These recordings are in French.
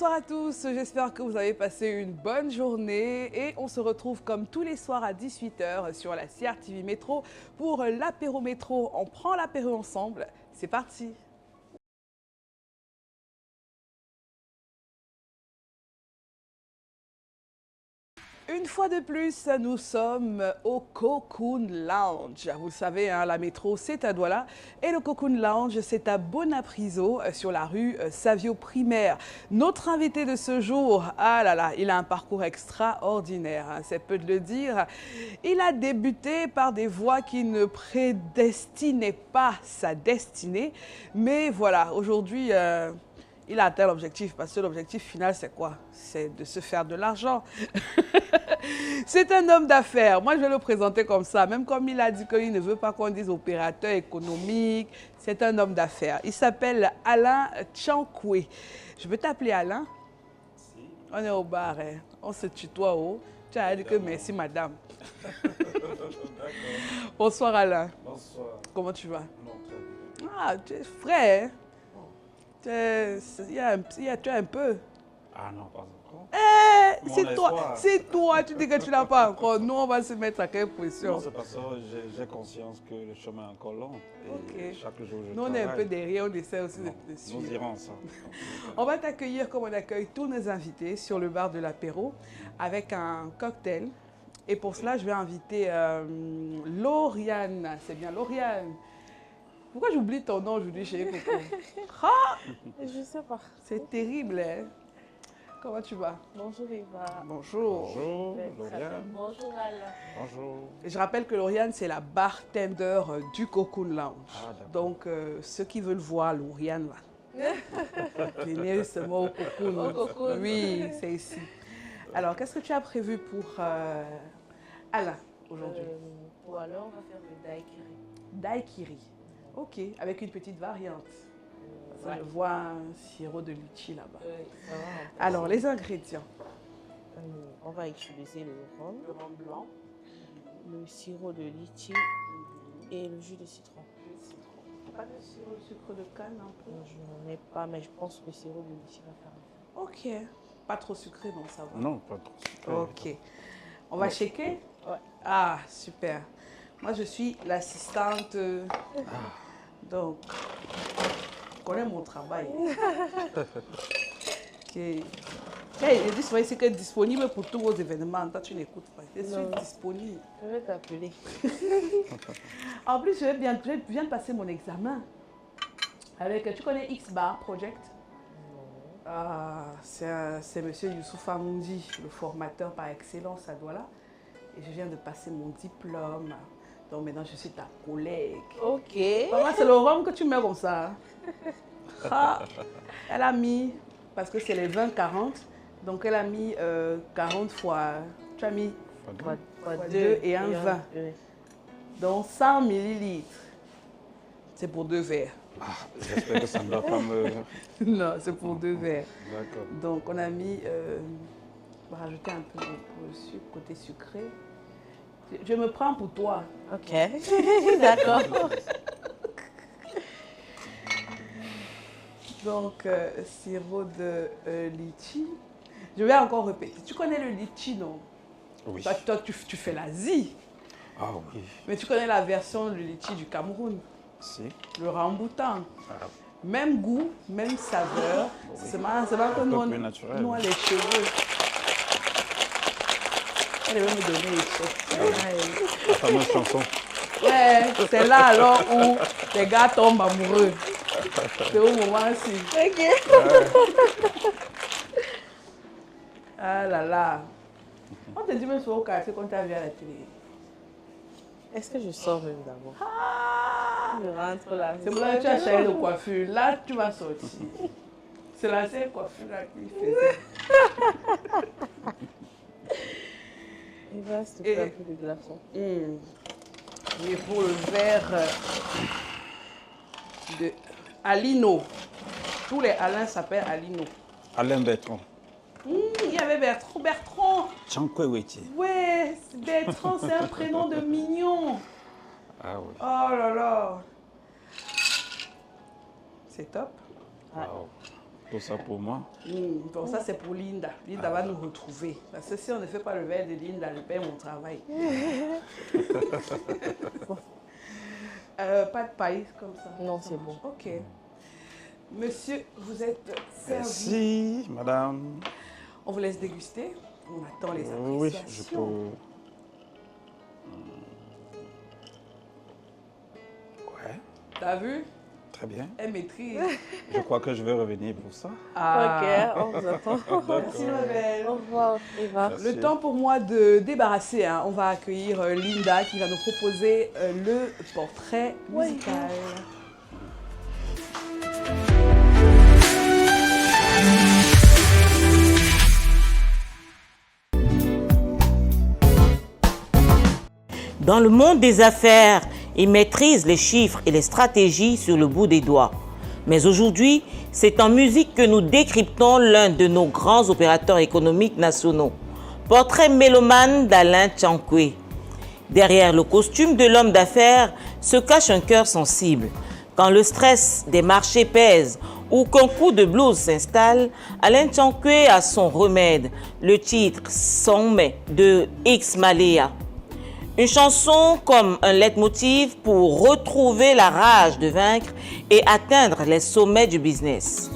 Bonsoir à tous, j'espère que vous avez passé une bonne journée et on se retrouve comme tous les soirs à 18 h sur la CRTV Métro pour l'apéro métro. On prend l'apéro ensemble, c'est parti. Une fois de plus, nous sommes au Cocoon Lounge. Vous le savez, hein, la métro, c'est à Douala. Et le Cocoon Lounge, c'est à Bonapriso, sur la rue Savio Primaire. Notre invité de ce jour, ah là là, il a un parcours extraordinaire, hein, c'est peu de le dire. Il a débuté par des voies qui ne prédestinaient pas sa destinée. Mais voilà, aujourd'hui... il a atteint l'objectif parce que l'objectif final, c'est quoi? C'est de se faire de l'argent. C'est un homme d'affaires. Moi, je vais le présenter comme ça. Même comme il a dit qu'il ne veut pas qu'on dise opérateur économique, c'est un homme d'affaires. Il s'appelle Alain Tchankoué. Je peux t'appeler Alain? Si. On est au bar, hein. On se tutoie. Oh. Tu as dit que merci, madame. Bonsoir, Alain. Bonsoir. Comment tu vas? Non, très bien. Ah, tu es frais, hein? Tu as un peu. Ah non, pas encore. C'est toi, tu dis que tu n'as pas encore. Nous, on va se mettre à quelle pression? Non, c'est parce que j'ai conscience que le chemin est encore long. Et chaque jour, je Nous, on est un peu derrière, on essaie aussi de te suivre. Nous irons ça. On va t'accueillir comme on accueille tous nos invités sur le bar de l'apéro avec un cocktail. Et pour cela, je vais inviter Lauriane. C'est bien Lauriane. Pourquoi j'oublie ton nom aujourd'hui, chérie Coco? Ah, je sais pas. c'est terrible, hein? Comment tu vas? Bonjour Eva. Bonjour. Bonjour, Lauriane. Bonjour Alain. Bonjour. Et je rappelle que Lauriane, c'est la bartender du Cocoon Lounge. Ah, d'accord. Donc, ceux qui veulent voir Lauriane, là, venez justement au Cocoon. Au Cocoon. Oui, c'est ici. Alors, qu'est-ce que tu as prévu pour Alain aujourd'hui? Ou alors on va faire le daiquiri. Daiquiri. Ok, avec une petite variante. Ça, Ouais. je vois un sirop de litchi là-bas. Ça va. Alors, les ingrédients. On va utiliser le rhum blanc, le sirop de litchi et le jus de citron. Pas de sirop de sucre de canne un peu? Je n'en ai pas, mais je pense que le sirop de litchi va faire l'affaire. Ok. Pas trop sucré, donc ça va. Non, pas trop sucré. Ok. On va shaker? Ouais. Ah, super. Moi, je suis l'assistante. Donc, je connais mon travail. Ok. Hey, il dit souvent ici que disponible pour tous vos événements. Toi, tu n'écoutes pas. Je suis Non. disponible. Je vais t'appeler. En plus, je viens de passer mon examen. Avec, tu connais X-Bar Project? Ah, c'est monsieur Youssouf Amoundi, le formateur par excellence à Douala. Et je viens de passer mon diplôme. Donc maintenant, je suis ta collègue. Ok. Maman, c'est le rhum que tu mets comme ça. Hein. Ah, elle a mis, parce que c'est les 20-40, donc elle a mis 40 fois, tu as mis Fois deux et un vin. Donc 100 millilitres. C'est pour 2 verres. Ah, j'espère que ça ne va pas me... Non, c'est pour 2 verres. D'accord. Donc on a mis, on va rajouter un peu pour le sucre, côté sucré. Je me prends pour toi. Ok. D'accord. Donc, sirop de litchi. Je vais encore répéter. Tu connais le litchi, non? Oui. Toi, tu fais l'Asie. Ah oui. Mais tu connais la version de litchi du Cameroun. Si. Le rambutan. Ah, Même goût, même saveur. C'est marrant que nous, plus naturel. nous, on a les cheveux. Elle va me donner les cheveux. la fameuse chanson. Ouais, c'est là alors où les gars tombent amoureux. C'est au moment-ci. Ok. Ah là là. On te dit même sur au quartier quand tu as vu à la télé. Est-ce que je sors même d'abord? Ah, Je rentre là. c'est pour ça que tu as changé de coiffure. Là, tu vas sortir. C'est la seule coiffure là qu'il faisait. Il va se faire un peu de glaçon. Et pour le verre de Alino. Tous les Alain s'appellent Alino. Alain Bertrand. Il y avait Bertrand. Tchankoué Weti. Ouais, Bertrand, c'est un prénom de mignon. Ah oui. Oh là là. C'est top. Ouais. Wow. tout ça pour moi. Bon, ça c'est pour Linda. Linda va nous retrouver. Parce que si on ne fait pas le verre de Linda, je perds mon travail. Pas de paille comme ça. Non, c'est bon. Ok. Monsieur, vous êtes servi. Merci, madame. On vous laisse déguster. On attend les appréciations. Oui, je peux. Ouais, T'as vu? très bien. Elle maîtrise. Je crois que je vais revenir pour ça. Ah. Ok, on vous attend. Merci ma belle. Au revoir, Eva. Merci. Le temps pour moi de débarrasser. Hein. On va accueillir Linda qui va nous proposer le portrait musical. Dans le monde des affaires, il maîtrise les chiffres et les stratégies sur le bout des doigts. Mais aujourd'hui, c'est en musique que nous décryptons l'un de nos grands opérateurs économiques nationaux. Portrait mélomane d'Alain Tchankwe. Derrière le costume de l'homme d'affaires se cache un cœur sensible. Quand le stress des marchés pèse ou qu'un coup de blues s'installe, Alain Tchankwe a son remède, le titre « Sommet » de X Malea. Une chanson comme un leitmotiv pour retrouver la rage de vaincre et atteindre les sommets du business.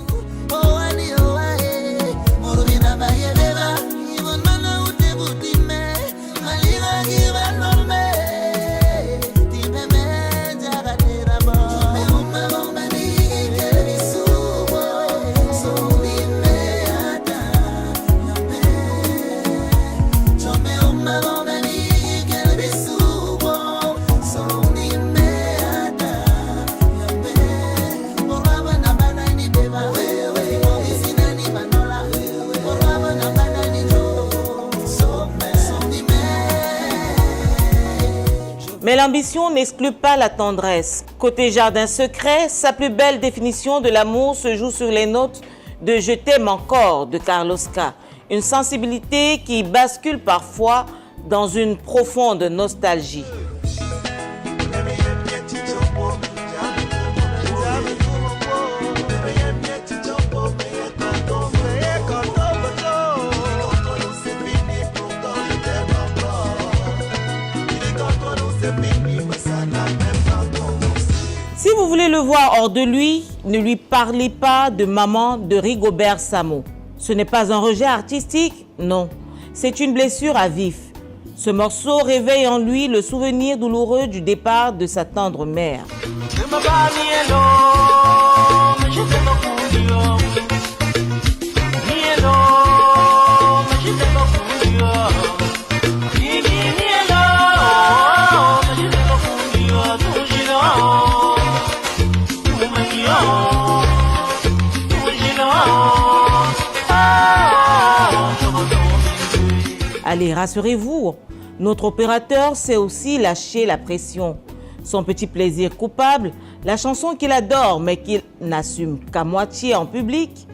Mais l'ambition n'exclut pas la tendresse. Côté jardin secret, sa plus belle définition de l'amour se joue sur les notes de « Je t'aime encore » de Carlos K. Une sensibilité qui bascule parfois dans une profonde nostalgie. Si vous voulez le voir hors de lui, ne lui parlez pas de Maman de Rigobert Samo. Ce n'est pas un rejet artistique, non. C'est une blessure à vif. Ce morceau réveille en lui le souvenir douloureux du départ de sa tendre mère. Allez, rassurez-vous, notre opérateur sait aussi lâcher la pression. Son petit plaisir coupable, la chanson qu'il adore mais qu'il n'assume qu'à moitié en public,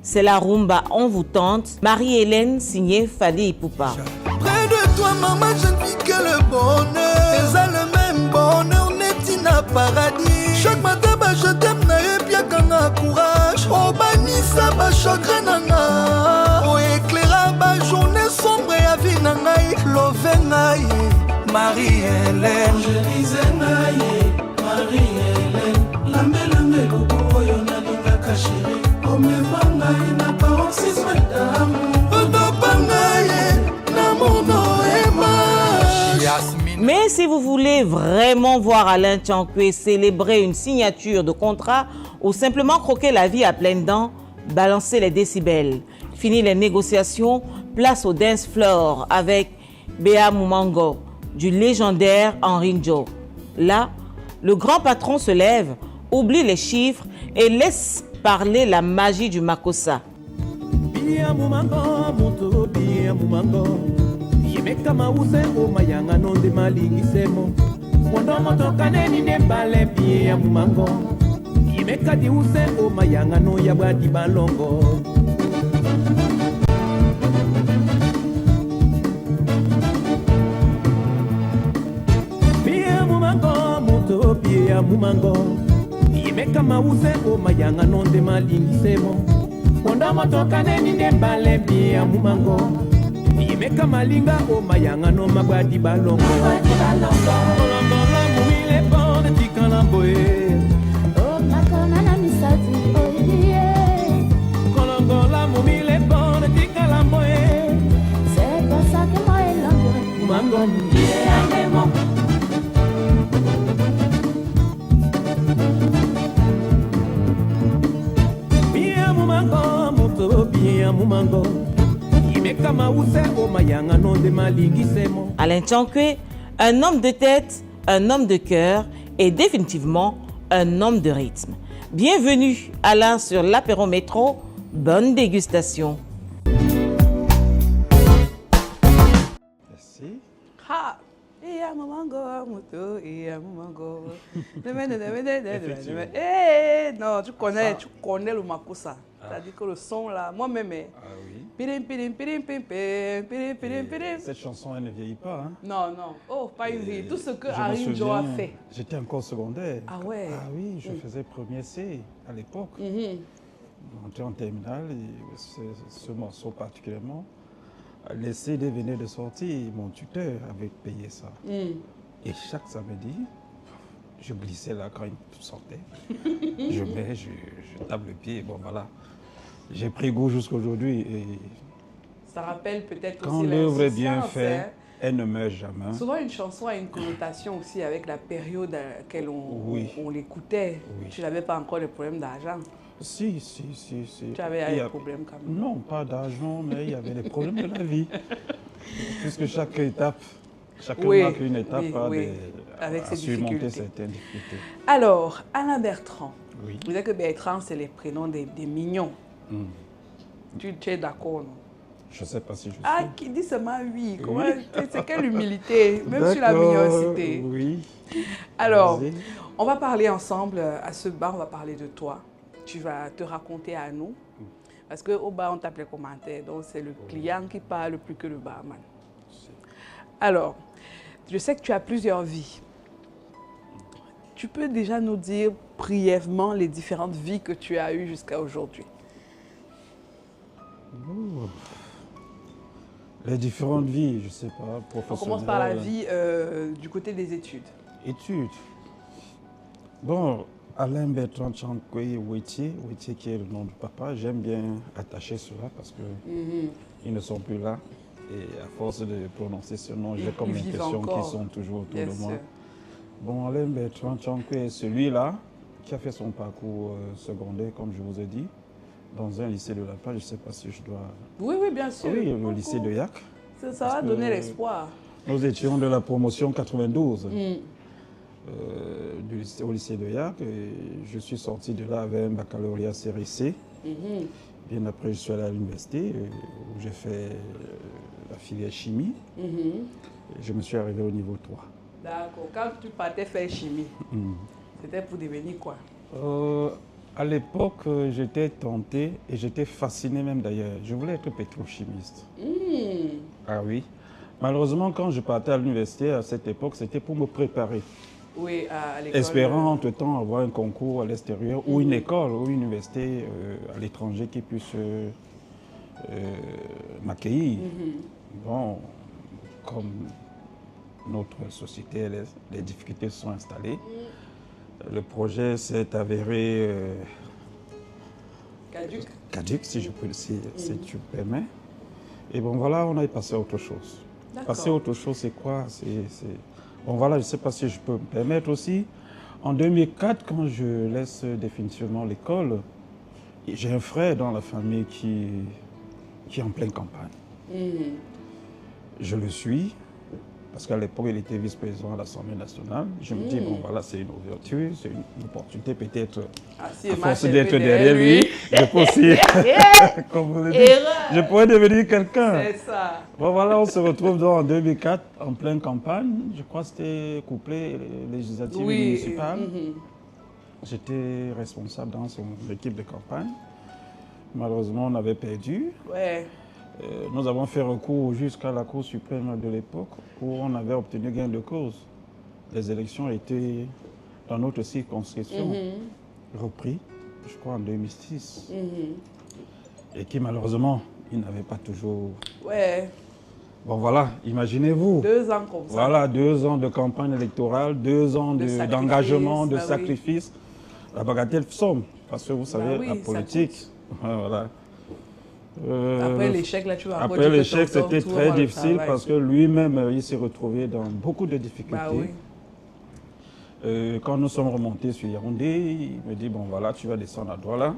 c'est la rumba envoûtante Marie-Hélène signée Fally Ipupa. Près de toi, maman, je ne vis que le bonheur. C'est le même bonheur, n'est-il pas paradis? Chaque matin, je t'aime, et bien qu'on a courage. Oh, banissa, chagrin, nana. Oh, éclaira, journée sombre et à vie, nanaï. Lovenaï, Marie-Hélène. Je disais, Marie-Hélène. La mélangée, le beau, y'en a l'inga cachéré. Oh, mais bangaï, n'a pas oxysme d'amour. Mais si vous voulez vraiment voir Alain Tchankwe célébrer une signature de contrat ou simplement croquer la vie à pleines dents, balancez les décibels. Fini les négociations, place au dance floor avec Béa Moumango du légendaire Henri Njo. Là, le grand patron se lève, oublie les chiffres et laisse parler la magie du Makossa. Béa Moumango, moto, Béa Moumango. Yemeka mause o mayanga no de malingi semo. Mondo moto kaneni ne bale Béa Moumango. Yemeka di use o mayanga no yabadi balongo. Béa Moumango, moto Béa Moumango. Yemeka mause o mayanga no de malingi semo. Ponda motoka nende mbale bia mumango. Imeka malinga o mayanga no magwadi balongo. Kolongola muile pone tikalamboe. Oh makona na misati oye. Kolongola muile pone tikalamboe. C'est pour ça que moi et l'ango. Mumango ndiye anemo. Bia mumango moto bia mumango. Alain Tchankwe, un homme de tête, un homme de cœur et définitivement un homme de rythme. Bienvenue Alain sur l'apéro métro, bonne dégustation. Merci. Ha! Et à Mamango, moto, et à Mamango. Non, tu connais le Makossa. C'est-à-dire que le son là, moi-même. Ah oui. Cette chanson, elle ne vieillit pas. Hein? Non, non. Oh, pas une vieille. Tout ce que Harry Joe a fait. J'étais encore secondaire. Ah ouais? Ah oui, je faisais premier C à l'époque. J'étais en terminale et ce morceau particulièrement. Les CD venaient de sortir, mon tuteur avait payé ça. Et chaque samedi, je glissais là quand il sortait. je tape le pied, bon voilà. J'ai pris goût jusqu'aujourd'hui. Ça rappelle peut-être quand aussi l'œuvre est bien l'insouciance, faite, elle ne meurt jamais. Souvent une chanson a une connotation aussi avec la période à laquelle on l'écoutait. Oui. Tu n'avais pas encore de problème d'argent. Si. Tu avais des problèmes quand même. Non, pas d'argent, mais il y avait des problèmes de la vie. Puisque chaque étape, chacun marque une étape avec ses surmonter difficultés. certaines difficultés. Alors, Alain Bertrand. Oui. Vous savez que Bertrand, c'est les prénoms des mignons. Tu es d'accord, non? Je ne sais pas si je suis. Ah, qui dit seulement oui. C'est quelle humilité, même sur la mignonité. Oui. Alors, on va parler ensemble à ce bar, on va parler de toi. Tu vas te raconter à nous. Parce qu'au bar, on t'appelait commentaire. Donc, c'est le client qui parle plus que le barman. Alors, je sais que tu as plusieurs vies. Tu peux déjà nous dire brièvement les différentes vies que tu as eues jusqu'à aujourd'hui? Les différentes vies, je ne sais pas, professionnelles. On commence par la vie du côté des études. Études. Bon, Alain Bertrand Tchankwe Ouetier qui est le nom du papa, j'aime bien attacher cela parce qu'ils ne sont plus là. Et à force de prononcer ce nom, j'ai comme l'impression qu'ils sont toujours autour de moi. Bon, Alain Bertrand Tchankwe est celui-là qui a fait son parcours secondaire, comme je vous ai dit, dans un lycée de La Paz. Je ne sais pas si je dois... Oui, bien sûr. Oui, le lycée de Yac. Ça va donner l'espoir. Nous étions de la promotion 92 au lycée de Yac. Et je suis sorti de là avec un baccalauréat série C. Bien après, je suis allé à l'université où j'ai fait la filière chimie. Et je me suis arrivé au niveau 3. D'accord. Quand tu partais faire chimie, c'était pour devenir quoi? À l'époque, j'étais tenté et j'étais fasciné même d'ailleurs. Je voulais être pétrochimiste. Ah oui. Malheureusement, quand je partais à l'université à cette époque, c'était pour me préparer. Oui, à l'école. Espérant entre-temps avoir un concours à l'extérieur ou une école ou une université à l'étranger qui puisse m'accueillir. Bon, comme notre société, les difficultés se sont installées. Le projet s'est avéré caduc, si tu permets. Et bon, voilà, on a passé à autre chose. Passer à autre chose, c'est quoi? Bon, voilà, je ne sais pas si je peux me permettre aussi. En 2004, quand je laisse définitivement l'école, j'ai un frère dans la famille qui est en pleine campagne. Je le suis. Parce qu'à l'époque, il était vice-président à l'Assemblée nationale. Je me dis, bon, voilà, c'est une ouverture, c'est une opportunité peut-être, à force d'être derrière lui, je peux aussi, comme vous le dites, je pourrais devenir quelqu'un. C'est ça. Bon, voilà, on se retrouve donc en 2004, en pleine campagne. Je crois que c'était couplé législative municipale. J'étais responsable dans son équipe de campagne. Malheureusement, on avait perdu. Nous avons fait recours jusqu'à la Cour suprême de l'époque où on avait obtenu gain de cause. Les élections étaient dans notre circonscription repris, je crois en 2006. et qui malheureusement, il n'avait pas toujours... Ouais, Bon voilà, imaginez-vous. 2 ans comme ça. Voilà, 2 ans de campagne électorale, 2 ans De d'engagement, de sacrifice, bah oui. sacrifice. La bagatelle somme, parce que vous savez, oui, la ça politique, voilà. Après l'échec, là, tu vas encore Après dire que l'échec, tonton c'était tourne très dans le difficile travail. parce que lui-même, il s'est retrouvé dans beaucoup de difficultés. Bah oui. Quand nous sommes remontés sur Yaoundé, il me dit, bon voilà, tu vas descendre à Douala.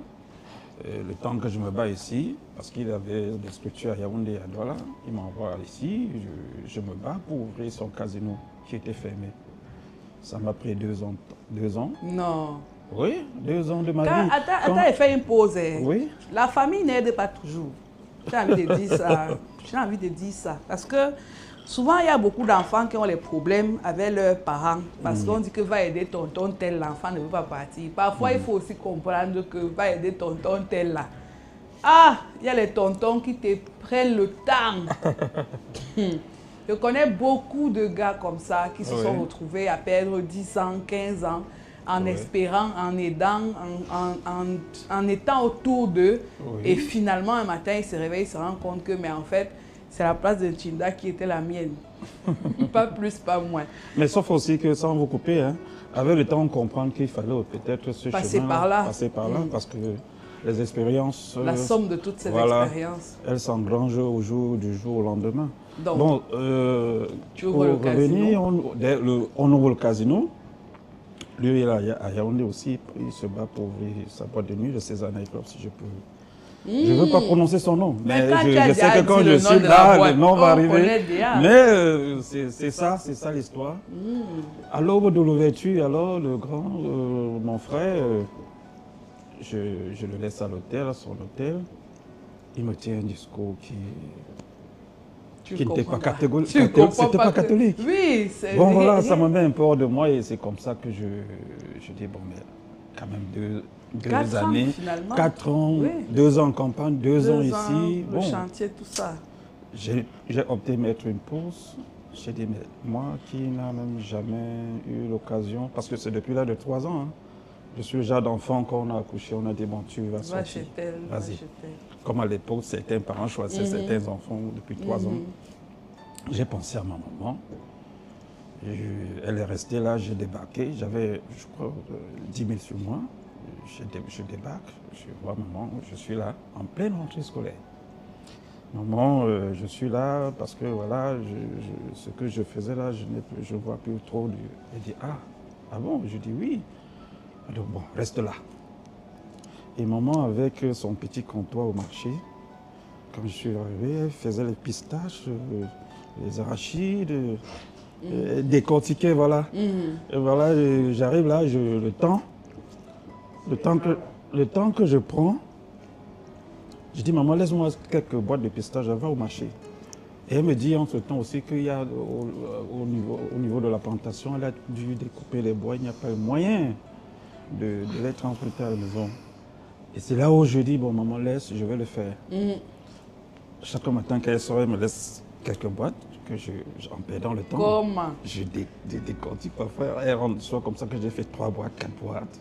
Le temps que je me bats ici, parce qu'il avait des structures à Yaoundé et à Douala, il m'envoie ici, je me bats pour ouvrir son casino qui était fermé. Ça m'a pris 2 ans. 2 ans. Non. Oui, 2 ans de ma Quand, vie. attends, il fait une pause. Hein. Oui. La famille n'aide pas toujours. J'ai envie de dire ça. J'ai envie de dire ça. Parce que souvent, il y a beaucoup d'enfants qui ont les problèmes avec leurs parents. Parce qu'on dit que va aider tonton tel, l'enfant ne veut pas partir. Parfois, il faut aussi comprendre que va aider tonton tel là. Ah, il y a les tontons qui te prennent le temps. Je connais beaucoup de gars comme ça qui se Oui. sont retrouvés à perdre 10 ans, 15 ans en Oui. espérant, en aidant, en étant autour d'eux. Oui. Et finalement, un matin, il se réveille, il se rend compte que, mais en fait, c'est la place de Chinda qui était la mienne. Pas plus, pas moins. Mais sauf aussi que, sans vous couper, hein, avec le temps, on comprend qu'il fallait peut-être ce Passer chemin, par là. passer par là, parce que les expériences... La somme de toutes ces voilà, expériences. elles s'engrangent du jour au lendemain. Donc, Bon, tu ouvres le revenir, casino. on ouvre le casino. Lui, il est à Yaoundé aussi, il se bat pour ouvrir sa boîte de nuit de César Nightclub, si je peux. Je ne veux pas prononcer son nom, mais quand je tu as sais déjà que quand dit je le nom suis de la là, boîte, le nom va on arriver. connaît déjà. Mais c'est ça l'histoire. À l'aube de l'ouverture, alors, le grand, mon frère, je le laisse à l'hôtel, à son hôtel. Il me tient un discours qui n'était pas catholique. C'était pas catholique. Oui, c'est... Bon voilà, ça me met un peu hors de moi et c'est comme ça que je dis, bon mais quand même 2 4 années, ans, finalement. 4 ans, Oui. 2 ans en campagne, 2 ans ici. Le Bon, chantier, tout ça. j'ai opté mettre une pause. J'ai dit, mais moi qui n'a même jamais eu l'occasion, parce que c'est depuis là de 3 ans, hein, je suis le genre d'enfant quand on a accouché, on a dit, bon tu vas Va sortir. chez tel, va Vas-y. chez tel. Comme à l'époque, certains parents choisissaient certains enfants depuis 3 ans. J'ai pensé à ma maman. Elle est restée là, j'ai débarqué. J'avais, je crois, 10 000 sur moi. Je débarque, je vois maman, je suis là, en pleine rentrée scolaire. Maman, je suis là parce que voilà, ce que je faisais là, je ne vois plus trop. Elle dit, ah bon? Je dis oui. Alors bon, reste là. Et maman, avec son petit comptoir au marché, quand je suis arrivé, elle faisait les pistaches, les arachides, décortiquait, voilà. Et voilà, j'arrive là, le temps que je prends, je dis, maman, laisse-moi quelques boîtes de pistaches, je vais au marché. Et elle me dit entre-temps aussi qu'il y a au niveau de la plantation, elle a dû découper les bois, il n'y a pas eu moyen de les transporter à la maison. Et c'est là où je dis, bon maman, laisse, je vais le faire. Chaque matin qu'elle sort, elle me laisse quelques boîtes, en perdant le temps. Comment? Je décortique parfois, elle rentre soit comme ça que j'ai fait 3 boîtes, 4 boîtes.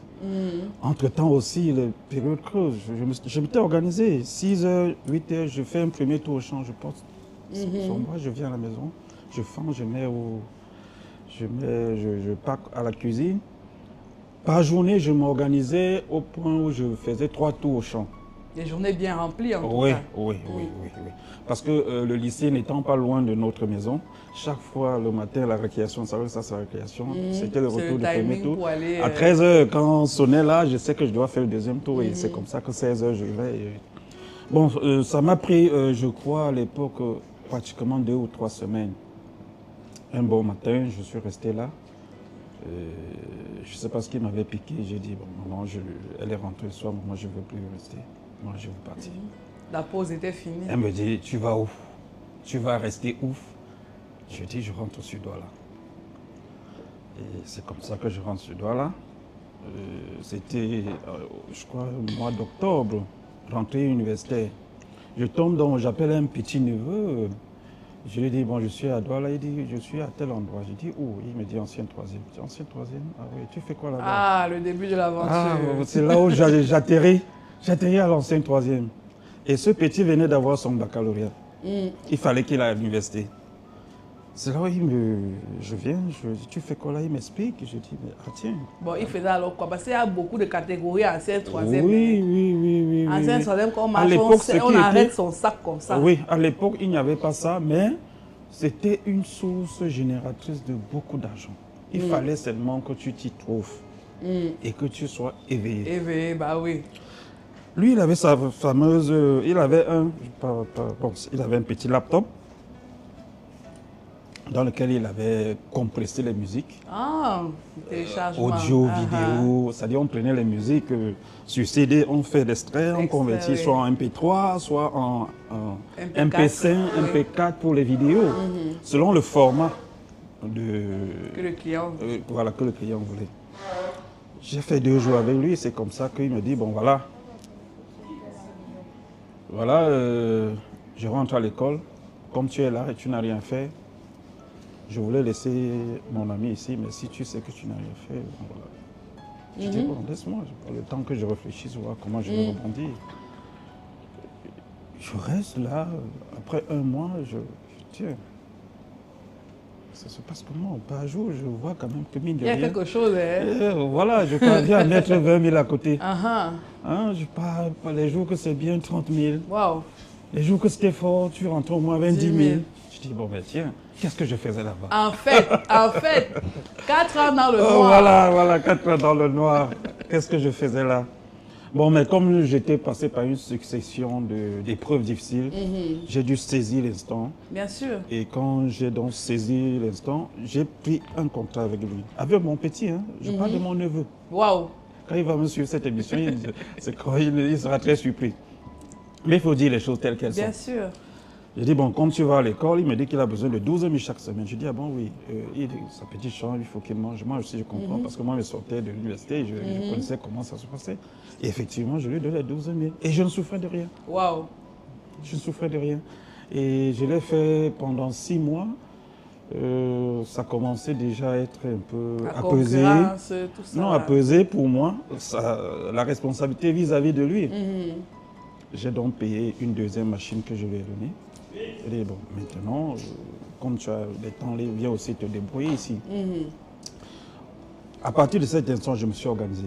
Entre-temps aussi, les périodes creuses, je m'étais organisé. 6h, 8h, je fais un premier tour au champ, je porte son bois, je viens à la maison, je fends, je pack à la cuisine. Par journée, je m'organisais au point où je faisais 3 tours au champ. Des journées bien remplies en tout Oui, cas. oui. Parce que le lycée n'étant pas loin de notre maison, chaque fois le matin, la récréation, ça c'est la récréation, c'était le retour du premier tour. À 13h, quand on sonnait là, je sais que je dois faire le deuxième tour et c'est comme ça que 16h, je vais. Bon, ça m'a pris, je crois, à l'époque, pratiquement 2 ou 3 semaines. Un bon matin, je suis resté là. Je ne sais pas ce qui m'avait piqué. J'ai dit, bon, maman, elle est rentrée le soir, moi je ne veux plus rester. Moi, je veux partir. La pause était finie. Elle me dit, tu vas où? Tu vas rester où? Je dis, je rentre au Sud-Douala. Et c'est comme ça que je rentre au Sud-Douala. C'était, je crois, le mois d'octobre, rentrée universitaire. Je tombe dans, j'appelle un petit neveu. Je lui dis, bon, je suis à Douala. Il dit, je suis à tel endroit. Je dis, où? Il me dit, ancienne troisième. Je dis, ancienne troisième? Ah oui, tu fais quoi là-bas? Ah, le début de l'aventure. Ah, c'est là où j'atterris. J'atterris à l'ancienne troisième. Et ce petit venait d'avoir son baccalauréat. Il fallait qu'il aille à l'université. C'est là où je viens, je dis, tu fais quoi là? Il m'explique. Je dis, mais tiens. Bon, il faisait alors quoi? Parce qu'il y a beaucoup de catégories anciennes, troisième. Oui. Ancienne, troisième, quand on À marche, l'époque, on arrête son sac comme ça. Oui, à l'époque, il n'y avait pas ça, mais c'était une source génératrice de beaucoup d'argent. Il fallait seulement que tu t'y trouves et que tu sois éveillé. Éveillé, bah oui. Lui, il avait sa fameuse... il avait un petit laptop dans lequel il avait compressé les musiques. Ah, téléchargement. Audio, vidéo, c'est-à-dire on prenait les musiques sur CD, on fait l'extrait, on convertit soit en MP3, soit en MP5, MP4 pour les vidéos, selon le format que le client que le client voulait. J'ai fait 2 jours avec lui, c'est comme ça qu'il me dit, bon voilà, je rentre à l'école, comme tu es là et tu n'as rien fait, je voulais laisser mon ami ici, mais si tu sais que tu n'as rien fait, voilà. Je dis, bon, laisse-moi, le temps que je réfléchisse, voir comment je vais rebondir. Je reste là, après 1 mois, tiens, ça se passe comment? Par jour, je vois quand même que mine de rien. Il y a quelque chose, hein? Voilà, je parviens à mettre 20 000 à côté. Je parle les jours que c'est bien 30 000. Wow. Les jours que c'était fort, tu rentres au moins 20 000. Je dis, bon, ben tiens, qu'est-ce que je faisais là-bas? En fait, 4 ans dans le noir. Voilà, 4 ans dans le noir. Qu'est-ce que je faisais là? Bon, mais comme j'étais passé par une succession d'épreuves difficiles, j'ai dû saisir l'instant. Bien sûr. Et quand j'ai donc saisi l'instant, j'ai pris un contrat avec lui. Avec mon petit, hein, je parle de mon neveu. Waouh. Quand il va me suivre cette émission, il sera très surpris. Mais il faut dire les choses telles qu'elles sont. Bien sûr. J'ai dit, bon, quand tu vas à l'école, il me dit qu'il a besoin de 12 000 chaque semaine. Je dis, ah bon, oui, sa petite chambre, il faut qu'il mange. Moi aussi, je comprends, parce que moi, je sortais de l'université, je connaissais comment ça se passait. Et effectivement, je lui donnais 12 000. Et je ne souffrais de rien. Waouh. Je ne souffrais de rien. Et je l'ai fait pendant 6 mois. Ça commençait déjà à être un peu apaisé. Tout ça. Non, apaisé pour moi, la responsabilité vis-à-vis de lui. J'ai donc payé une 2e machine que je lui ai donnée. Je lui ai dit, bon, maintenant, comme tu as des temps libres, viens aussi te débrouiller ici. À partir de cet instant, je me suis organisé.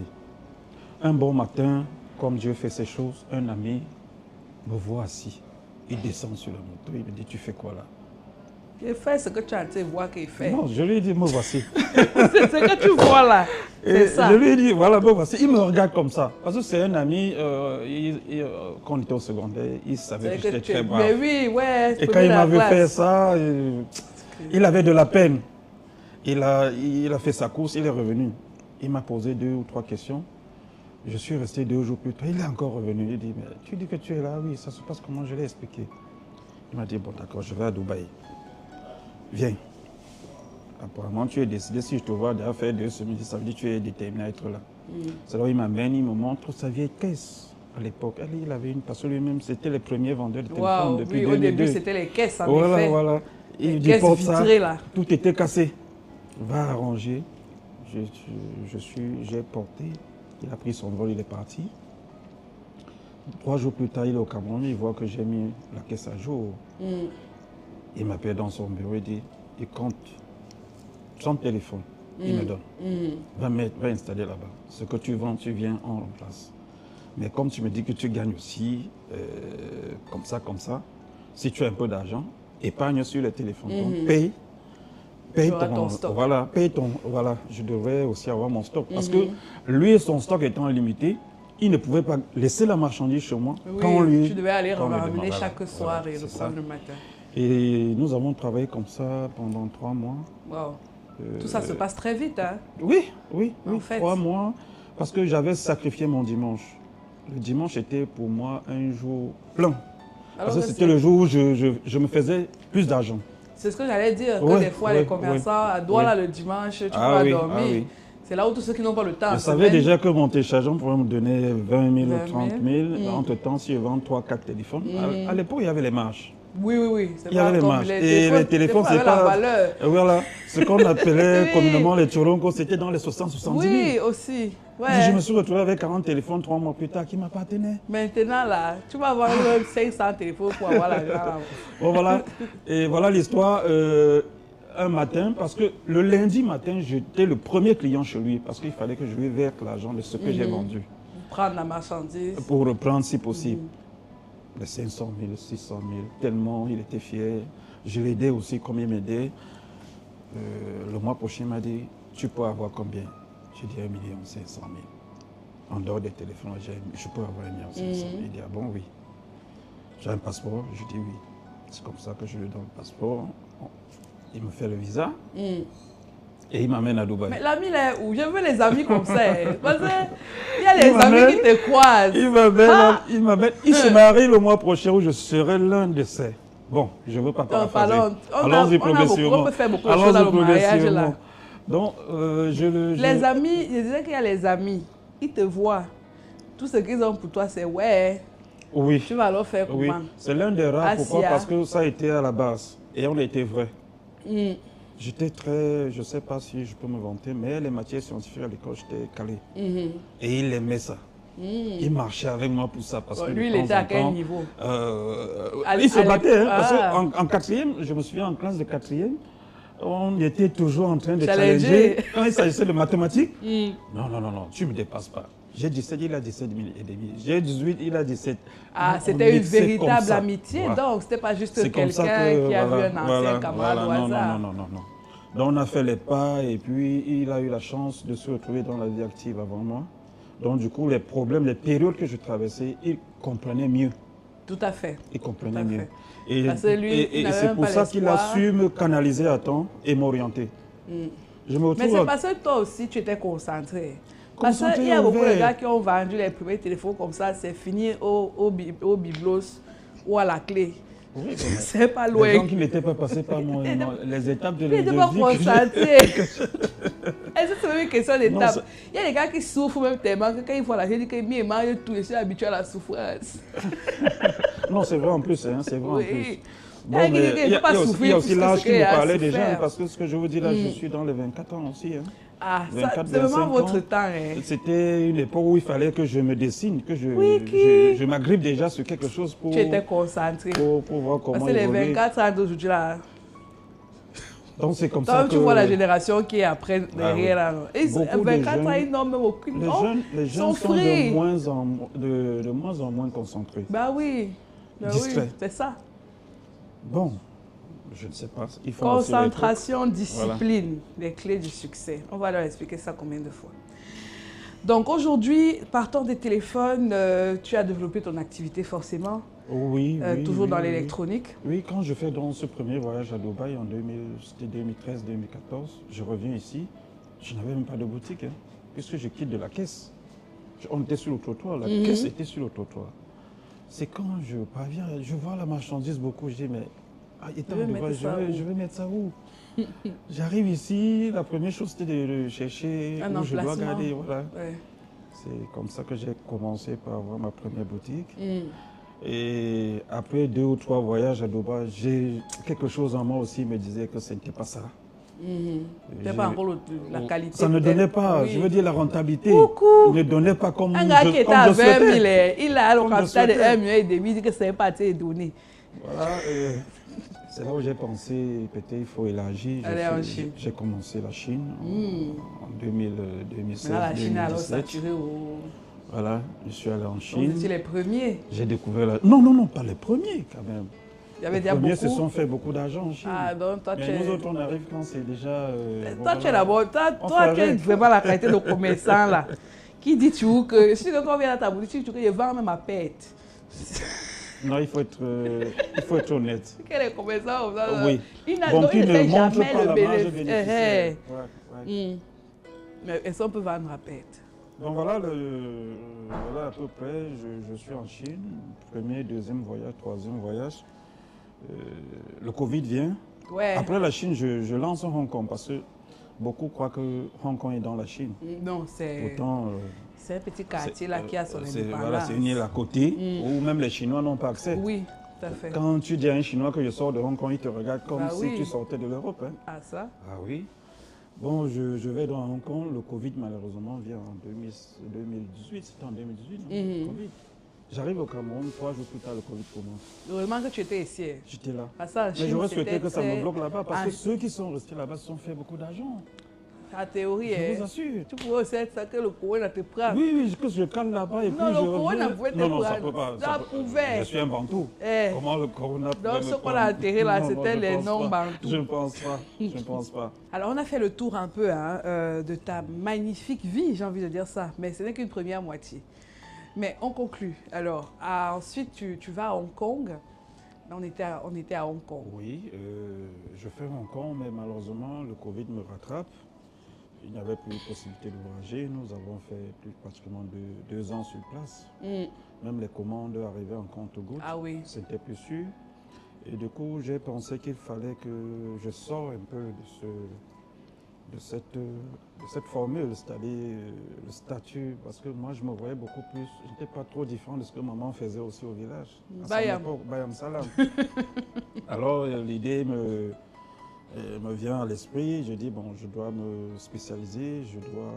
Un bon matin, comme Dieu fait ses choses, un ami me voit assis. Il descend sur la moto, il me dit, tu fais quoi là? Il fait ce que tu as été voir qu'il fait. Non, je lui ai dit, me voici. C'est ce que tu vois là. C'est ça. Je lui ai dit, voilà, me voici. Il me regarde comme ça. Parce que c'est un ami, quand on était au secondaire, il savait que j'étais très brave. Mais oui, ouais. Et quand il m'avait fait ça, il avait de la peine. Il a fait sa course, il est revenu. Il m'a posé 2 ou 3 questions. Je suis resté 2 jours plus tard. Il est encore revenu. Il dit, mais tu dis que tu es là? Oui, ça se passe comment? Je l'ai expliqué. Il m'a dit, bon d'accord, je vais à Dubaï. Viens. Apparemment, tu es décidé, si je te vois déjà faire 2 semaines, ça veut dire que tu es déterminé à être là. C'est là où il m'amène, il me montre sa vieille caisse. À l'époque, il avait une, parce que lui-même, c'était les premiers vendeurs de téléphone depuis 2002. Au début, c'était les caisses, en effet. Voilà. Il dit, porte ça, là. Tout était cassé. Va arranger. J'ai porté. Il a pris son vol, il est parti. 3 jours plus tard, il est au Cameroun, il voit que j'ai mis la caisse à jour. Il m'appelle dans son bureau, il dit, il compte son téléphone, il me donne. Va installer là-bas. Ce que tu vends, tu viens, on remplace. Mais comme tu me dis que tu gagnes aussi, comme ça, si tu as un peu d'argent, épargne sur le téléphone. Donc, paye ton stock. Voilà, je devrais aussi avoir mon stock. Parce que lui, son stock étant limité, il ne pouvait pas laisser la marchandise chez moi. Oui, quand lui, tu devais aller ramener chaque soir et reprendre le matin. Et nous avons travaillé comme ça pendant 3 mois. Wow. Tout ça se passe très vite, hein? Oui, en fait. 3 mois, parce que j'avais sacrifié mon dimanche. Le dimanche était pour moi un jour plein. Parce que c'était le jour où je me faisais plus d'argent. C'est ce que j'allais dire, que des fois les commerçants à Douala le dimanche, tu peux dormir. C'est là où tous ceux qui n'ont pas le temps. Je savais déjà que mon téléchargement pouvait me donner 20 000 ou 30 000. Entre-temps, si je vends 3-4 téléphones, à l'époque, il y avait les marges. Oui. Il y avait les marges. Et les téléphones, c'est pas... la valeur. Voilà, ce qu'on appelait communément les Tchoronko, c'était dans les 60-70 000. Oui, aussi. Ouais. Je me suis retrouvé avec 40 téléphones 3 mois plus tard qui m'appartenaient. Maintenant, là, tu vas avoir 500 téléphones pour avoir l'argent. Bon, voilà. Et voilà l'histoire. Un matin, parce que le lundi matin, j'étais le premier client chez lui, parce qu'il fallait que je lui verse l'argent de ce que j'ai vendu. Prendre la marchandise. Pour reprendre si possible. Les 500 000, 600 000, tellement il était fier. Je l'aidais aussi comme il m'aidait. Le mois prochain, il m'a dit, tu peux avoir combien? J'ai dit 1 500 000. En dehors des téléphones, je peux avoir 1 500 000. Il dit, ah bon, oui. J'ai un passeport? Je dis oui. C'est comme ça que je lui donne le passeport. Il me fait le visa et il m'amène à Dubaï. Mais l'ami là est où? Je veux les amis comme ça. Parce qu'il y a les amis qui te croisent. Il m'amène. Il se marie le mois prochain où je serai l'un de ces. Bon, je ne veux pas paraphraser. Allons-y progressivement. On peut faire beaucoup de choses dans le mariage là. Donc, les amis, je disais qu'il y a les amis. Ils te voient. Tout ce qu'ils ont pour toi, c'est ouais. Oui. Tu vas leur faire comment? Oui. C'est l'un des rares. Pourquoi? Parce que ça a été à la base. Et on a été vrai. J'étais très, je ne sais pas si je peux me vanter, mais les matières scientifiques à l'école, j'étais calé. Et il aimait ça. Il marchait avec moi pour ça. Parce que lui, il était à quel niveau? Il se battait. Hein, parce qu'en quatrième, je me souviens en classe de quatrième, on était toujours en train de challenger. Quand il s'agissait de mathématiques, non, tu ne me dépasses pas. J'ai 17, il a 17 et demi. J'ai 18, il a 17. Ah, c'était une véritable amitié, voilà. Donc c'était pas juste quelqu'un qui a vu un ancien camarade au hasard. Non. Donc on a fait les pas et puis il a eu la chance de se retrouver dans la vie active avant moi. Donc du coup, les problèmes, les périodes que je traversais, il comprenait mieux. Tout à fait. Il comprenait mieux. Et c'est pour ça qu'il a su me canaliser à temps et m'orienter. Mais c'est parce que toi aussi, tu étais concentré. Parce qu'il y a beaucoup de gars qui ont vendu les premiers téléphones comme ça, c'est fini au biblos ou à la clé. Oui, c'est pas loin. Les gens qui n'étaient pas passés par les étapes de la vie. Ils n'étaient pas concentrés. Est-ce que c'est même une question d'étape? Il y a des gars qui souffrent même tellement que quand ils font la vie, ils disent qu'ils mangent tout, je suis habitué à la souffrance. Non, c'est vrai en plus. Hein, c'est vrai en plus. Bon, il y a aussi l'âge qui me parlait des jeunes, parce que ce que je vous dis là, je suis dans les 24 ans aussi. Hein. Ah, c'est vraiment votre temps. Hein. C'était une époque où il fallait que je me dessine, que je m'agrippe déjà sur quelque chose pour... Tu étais concentré. Pour voir comment parce que les 24 ans d'aujourd'hui là... Donc c'est comme ça que... tu vois la génération qui est après, derrière là. Et 24 ans, ils n'ont même aucune... Les jeunes sont de moins en moins concentrés. Bah oui. Distraits. C'est ça. Bon, je ne sais pas. Il faut concentration, discipline, les clés du succès. On va leur expliquer ça combien de fois. Donc aujourd'hui, partant des téléphones, tu as développé ton activité forcément. Toujours dans l'électronique. Oui, quand je fais donc ce premier voyage à Dubaï en 2013-2014, je reviens ici, je n'avais même pas de boutique, hein, puisque je quitte de la caisse. On était sur le trottoir, la caisse était sur le trottoir. C'est quand je parviens, je vois la marchandise beaucoup, je dis mais je vais mettre ça où? J'arrive ici, la première chose c'était de chercher où je dois garder. Voilà. Ouais. C'est comme ça que j'ai commencé par avoir ma première boutique. Et après 2 ou 3 voyages à Dubaï, j'ai quelque chose en moi aussi me disait que ce n'était pas ça. C'était pas encore la qualité. Ça ne donnait pas, je veux dire la rentabilité. Ne donnait pas comme un gars qui était à 20 000, il a le capital de 1,5 million, il dit que ce n'est pas assez donné. Voilà, c'est là où j'ai pensé, peut-être il faut élargir. J'ai commencé la Chine en 2016-2017. La Chine a alors saturé Voilà, je suis allé en Chine. Vous étiez les premiers? J'ai découvert la... Non, pas les premiers quand même. Les premiers se sont fait beaucoup d'argent en Chine. Ah, donc toi, nous autres, on arrive quand c'est déjà... toi, tu es d'abord... Toi, tu es vraiment la qualité de commerçant, là. Qui dit tu que... Si quand on vient dans ta boutique, tu dis que je vends même à perte. Non, il faut être honnête. Quel est commerçant? Oui. Il ne fait jamais le bénéfice. Mais est-ce qu'on peut vendre à perte? Donc voilà, voilà à peu près, je suis en Chine, premier, deuxième voyage, troisième voyage. Le Covid vient. Ouais. Après la Chine, je lance Hong Kong parce que beaucoup croient que Hong Kong est dans la Chine. Non, c'est... Pourtant... c'est un petit quartier là qui a son indépendance. Voilà, c'est une île à côté où même les Chinois n'ont pas accès. Oui. à fait. Quand tu dis à un Chinois que je sors de Hong Kong, il te regarde comme si oui. tu sortais de l'Europe. Hein. Ah, ça? Ah oui. Bon, je vais dans Hong Kong. Le Covid, malheureusement, vient en 2018. C'était en 2018, non? Le Covid. J'arrive au Cameroun, 3 jours plus tard, le Covid commence. Heureusement que tu étais ici. J'étais là. Ah, ça, en Mais Chine, j'aurais souhaité que ça c'était me bloque là-bas parce Ah. que ceux qui sont restés là-bas se sont fait beaucoup d'argent. En théorie, Je vous assure. tu pourrais aussi être ça que le corona te prend. Oui, que je calme là-bas et puis Non, le je corona reviens. pouvait te Non, ça prendre. peut pas. Ça pouvait. Je suis un bantou. Eh. Comment le corona Donc, pourrait ce me qu'on a prendre? enterré là, Non, c'était je les pense pas. non-bantous. Je ne pense pas. Je ne pense pas. Alors, on a fait le tour un peu de ta magnifique vie, j'ai envie de dire ça, mais ce n'est qu'une première moitié. Mais on conclut. Alors, ensuite, tu vas à Hong Kong. Là, on était à Hong Kong. Oui, je fais Hong Kong, mais malheureusement, le Covid me rattrape. Il n'y avait plus de possibilité de voyager. Nous avons fait plus pratiquement 2 ans sur place. Même les commandes arrivaient en compte-gouttes. Ah oui. C'était plus sûr. Et du coup, j'ai pensé qu'il fallait que je sorte un peu de cette formule, c'est-à-dire le statut, parce que moi, je me voyais beaucoup plus. Je n'étais pas trop différent de ce que maman faisait aussi au village. À son Bayam. époque, Bayam Salam. Alors, l'idée me vient à l'esprit. Je dis, bon, je dois me spécialiser, je dois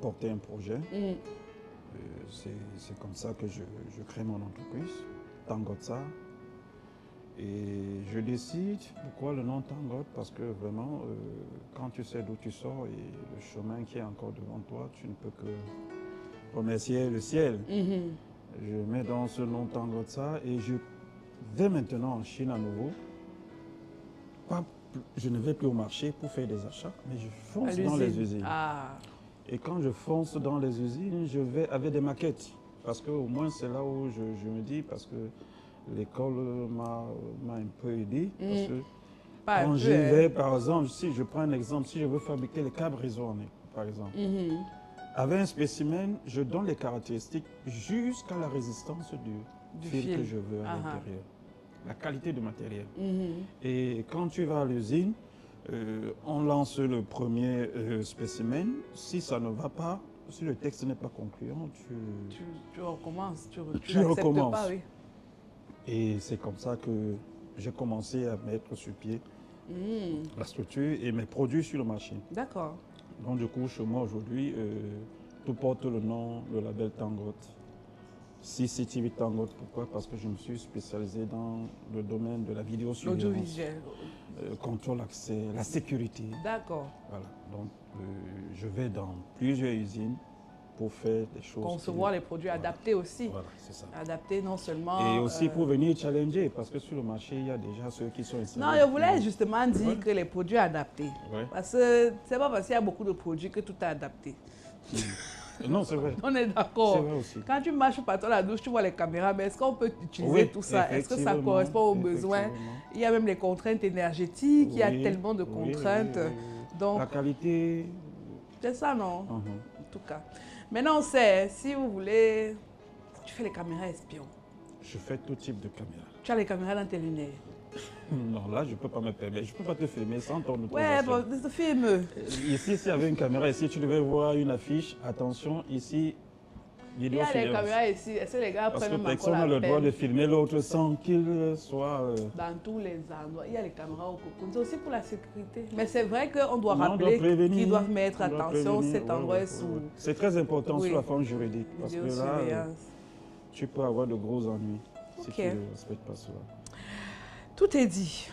porter un projet. C'est comme ça que je crée mon entreprise, Tangotsa. Et je décide, pourquoi le nom Tangot? Parce que vraiment, quand tu sais d'où tu sors et le chemin qui est encore devant toi, tu ne peux que remercier le ciel. Je mets dans ce nom Tangotsa et je vais maintenant en Chine à nouveau. Je ne vais plus au marché pour faire des achats, mais je fonce dans les usines. Ah. Et quand je fonce dans les usines, je vais avec des maquettes. Parce qu'au moins, c'est là où je me dis, parce que l'école m'a un peu aidé. Parce que quand j'y vais, par exemple, si je prends un exemple, si je veux fabriquer les câbles raisonnés, par exemple, avec un spécimen, je donne les caractéristiques jusqu'à la résistance du fil que je veux à l'intérieur. La qualité du matériel. Et quand tu vas à l'usine, on lance le premier spécimen. Si ça ne va pas, si le texte n'est pas concluant, tu recommences. Tu recommences. Pas, oui. Et c'est comme ça que j'ai commencé à mettre sur pied la structure et mes produits sur le marché. D'accord. Donc du coup, chez moi aujourd'hui, tout porte le nom, le label Tangot. CCTV Tangot, pourquoi? Parce que je me suis spécialisé dans le domaine de la vidéosurveillance. L'audiovisuel. Contrôle accès, la sécurité. D'accord. Voilà. Donc je vais dans plusieurs usines pour faire des choses. Concevoir les produits adaptés aussi. Voilà, c'est ça. Adaptés non seulement... Et aussi pour venir challenger, parce que sur le marché, il y a déjà ceux qui sont installés. Non, je voulais justement dire que les produits adaptés. Ouais. Parce que c'est pas parce qu'il y a beaucoup de produits que tout est adapté. Non, c'est vrai. On est d'accord. C'est vrai aussi. Quand tu marches par toi la douche, tu vois les caméras, mais est-ce qu'on peut utiliser tout ça? Est-ce que ça correspond aux besoins? Il y a même les contraintes énergétiques, il y a tellement de contraintes. Donc, la qualité... C'est ça, non? En tout cas. Maintenant, on sait, si vous voulez, tu fais les caméras espions. Je fais tout type de caméra. Tu as les caméras dans tes lunettes. Non, là, je ne peux pas me permettre. Je ne peux pas te filmer sans ton autorisation. Ouais, bon, te filme. Ici, s'il y avait une caméra, ici, tu devais voir une affiche. Attention, ici, il y a les caméras ici. Est-ce que les gars parce prennent que personne n'a le droit de filmer l'autre sans qu'il soit... Dans tous les endroits. Il y a les caméras au cocoon. C'est aussi pour la sécurité. Mais c'est vrai qu'on doit rappeler qu'ils doivent mettre attention, cet endroit est sous... C'est très important sur la forme juridique. Parce que là, tu peux avoir de gros ennuis si tu ne respectes pas cela. Tout est dit.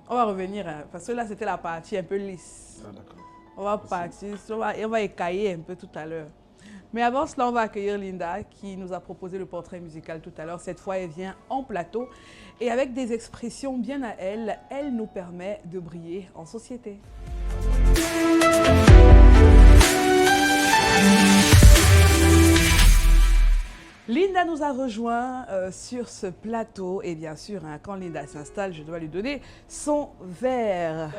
On va revenir, parce que là, c'était la partie un peu lisse. Ah, d'accord. On va partir, on va écailler un peu tout à l'heure. Mais avant cela, on va accueillir Linda qui nous a proposé le portrait musical tout à l'heure. Cette fois, elle vient en plateau et avec des expressions bien à elle, elle nous permet de briller en société. Linda nous a rejoint sur ce plateau et bien sûr, quand Linda s'installe, je dois lui donner son verre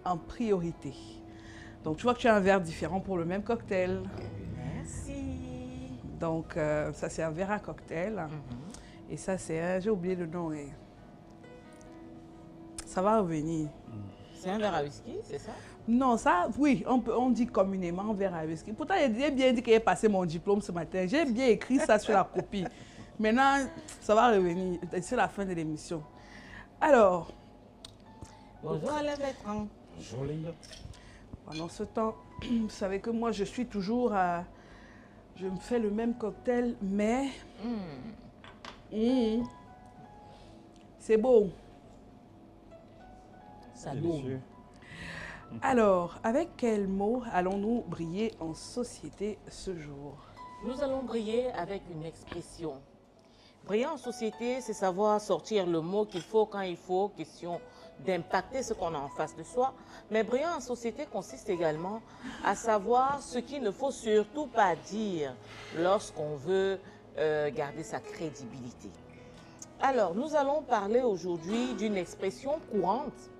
en priorité. Donc, tu vois que tu as un verre différent pour le même cocktail. Merci. Donc, ça, c'est un verre à cocktail. Et ça, c'est un... J'ai oublié le nom. Ça va revenir. C'est un verre à whisky, c'est ça? Non, ça, oui, on dit communément verre à whisky. Pourtant, j'ai bien dit qu'il ait passé mon diplôme ce matin. J'ai bien écrit ça sur la copie. Maintenant, ça va revenir. C'est la fin de l'émission. Alors, Bonjour Alain Bertrand. Joli. pendant ce temps, vous savez que moi, je suis toujours à... Je me fais le même cocktail, mais... C'est beau. Ça Délicieux. Alors, avec quel mot allons-nous briller en société ce jour? Nous allons briller avec une expression. Briller en société, c'est savoir sortir le mot qu'il faut quand il faut, question d'impacter ce qu'on a en face de soi. Mais briller en société consiste également à savoir ce qu'il ne faut surtout pas dire lorsqu'on veut garder sa crédibilité. Alors, nous allons parler aujourd'hui d'une expression courante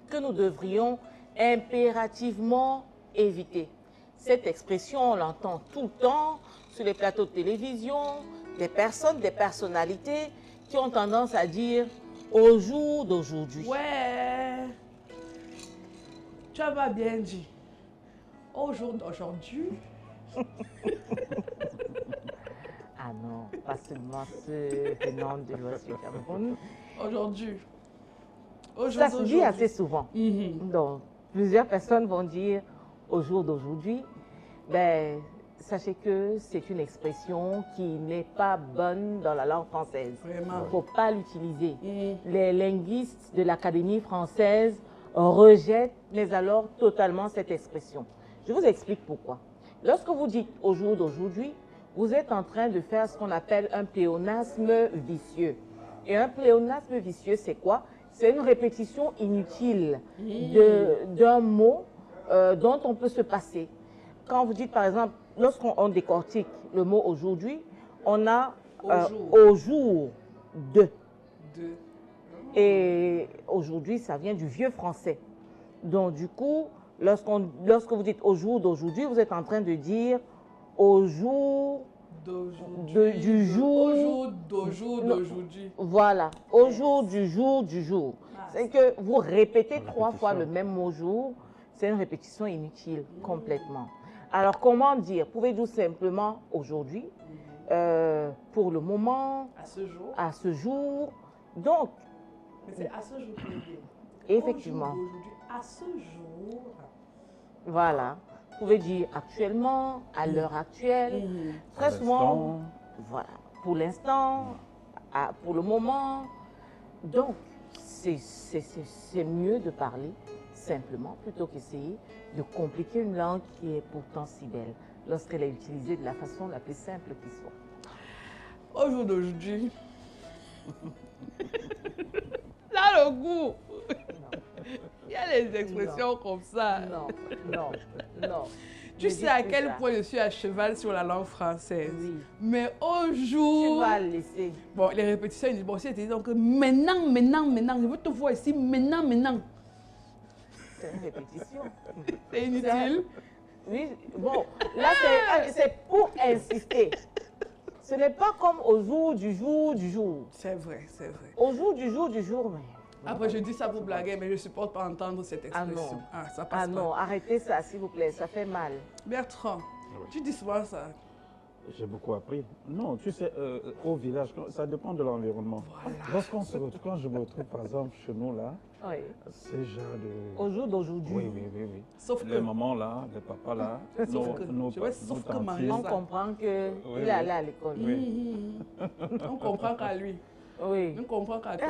que nous devrions impérativement éviter. Cette expression, on l'entend tout le temps sur les plateaux de télévision, des personnes, des personnalités qui ont tendance à dire « au jour d'aujourd'hui ». Ouais, tu as bien dit. Au jour d'aujourd'hui, Ah non, pas seulement ceux venant de l'Ouest du Cameroun. aujourd'hui. Ça se dit assez souvent. Donc, plusieurs personnes vont dire au jour d'aujourd'hui. Ben, sachez que c'est une expression qui n'est pas bonne dans la langue française. Vraiment. Il ne faut pas l'utiliser. Les linguistes de l'Académie française rejettent, mais alors totalement cette expression. Je vous explique pourquoi. Lorsque vous dites au jour d'aujourd'hui, vous êtes en train de faire ce qu'on appelle un pléonasme vicieux. Et un pléonasme vicieux, c'est quoi? C'est une répétition inutile d'un mot dont on peut se passer. Quand vous dites, par exemple, lorsqu'on décortique le mot aujourd'hui, on a au jour de. Et aujourd'hui, ça vient du vieux français. Donc, du coup, lorsque vous dites au jour d'aujourd'hui, vous êtes en train de dire au jour du jour. Au jour d'aujourd'hui. Voilà, au jour du jour du jour. C'est que vous répétez 3 fois le même mot jour, c'est une répétition inutile, complètement. Alors, comment dire? Pouvez dire simplement aujourd'hui, pour le moment, à ce jour. Donc, mais c'est à ce jour que je dis. Effectivement. Aujourd'hui, à ce jour. Voilà. Vous pouvez dire actuellement, à l'heure actuelle. Très souvent, voilà. Pour l'instant, pour le moment. Donc, c'est mieux de parler simplement plutôt qu'essayer de compliquer une langue qui est pourtant si belle lorsqu'elle est utilisée de la façon la plus simple qui soit. Au jour d'aujourd'hui. Là, le goût. Il y a des expressions comme ça. Non. Tu sais à quel point je suis à cheval sur la langue française. Oui. Mais au jour... Tu vas le laisser. Bon, les répétitions, ils disent, bon, si tu dis donc maintenant, je veux te voir ici, maintenant. C'est une répétition. C'est inutile. Oui, bon, là, c'est pour insister. Ce n'est pas comme au jour du jour du jour. C'est vrai. Au jour du jour, mais... Après, je dis ça pour blaguer, mais je ne supporte pas entendre cette expression. Ça passe pas. Non, arrêtez ça, s'il vous plaît, ça fait mal. Bertrand, tu dis souvent ça. J'ai beaucoup appris. Non, tu sais, au village, ça dépend de l'environnement. Voilà. Quand je me retrouve, par exemple, chez nous, là, c'est genre de... Au jour d'aujourd'hui. Oui. Sauf les mamans, là, les papas, là, sauf que manger on comprend qu'il est allé à l'école. Oui. On comprend qu'à lui. Oui. On comprend qu'à toi.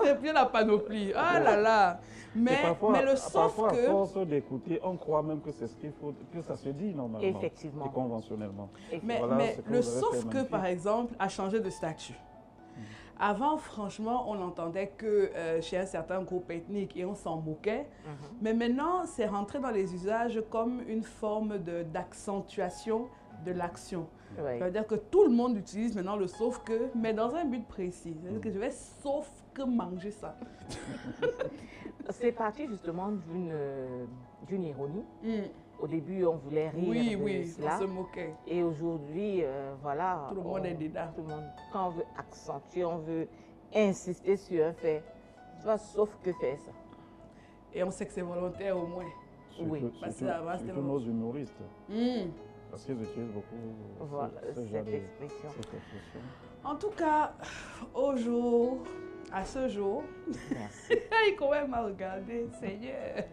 C'est bien la panoplie. Ah là là. Mais le sauf parfois, que... à force d'écouter, on croit même que c'est ce qu'il faut, que ça se dit normalement. Effectivement. Et conventionnellement. Mais, Voilà, mais que le vous avez sauf fait que, magnifique. par exemple, a changé de statut. Avant, franchement, on n'entendait que chez un certain groupe ethnique et on s'en moquait. Mais maintenant, c'est rentré dans les usages comme une forme d'accentuation de l'action. Ouais. Ça veut dire que tout le monde utilise maintenant le sauf que, mais dans un but précis. C'est-à-dire que je vais sauf que manger ça. C'est parti justement d'une ironie. Au début, on voulait rire de cela. On se moquait. Et aujourd'hui, voilà. Tout le monde est dedans. Tout le monde, quand on veut accentuer, on veut insister sur un fait. Tu vois, sauf que faire ça. Et on sait que c'est volontaire au moins. Surtout, Oui. surtout nos humoristes. parce qu'ils utilisent beaucoup Voilà, ce genre cette de- expression. cette expression. En tout cas, à ce jour, Merci. il quand même à regarder, Seigneur.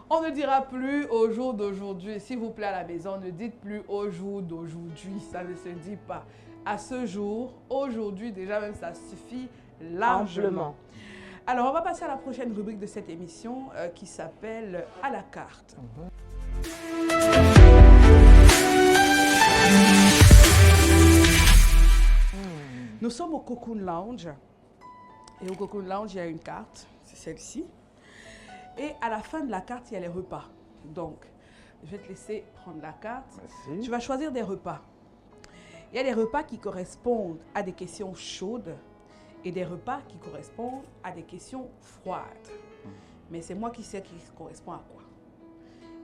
On ne dira plus au jour d'aujourd'hui. S'il vous plaît, à la maison, ne dites plus au jour d'aujourd'hui. Ça ne se dit pas. À ce jour, aujourd'hui, déjà même, ça suffit largement. Amplement. Alors, on va passer à la prochaine rubrique de cette émission qui s'appelle À la carte. Nous sommes au Cocoon Lounge. Et au Cocoon Lounge, il y a une carte. C'est celle-ci. Et à la fin de la carte, il y a les repas. Donc, je vais te laisser prendre la carte. Merci. Tu vas choisir des repas. Il y a des repas qui correspondent à des questions chaudes et des repas qui correspondent à des questions froides. Mais c'est moi qui sais qui correspond à quoi.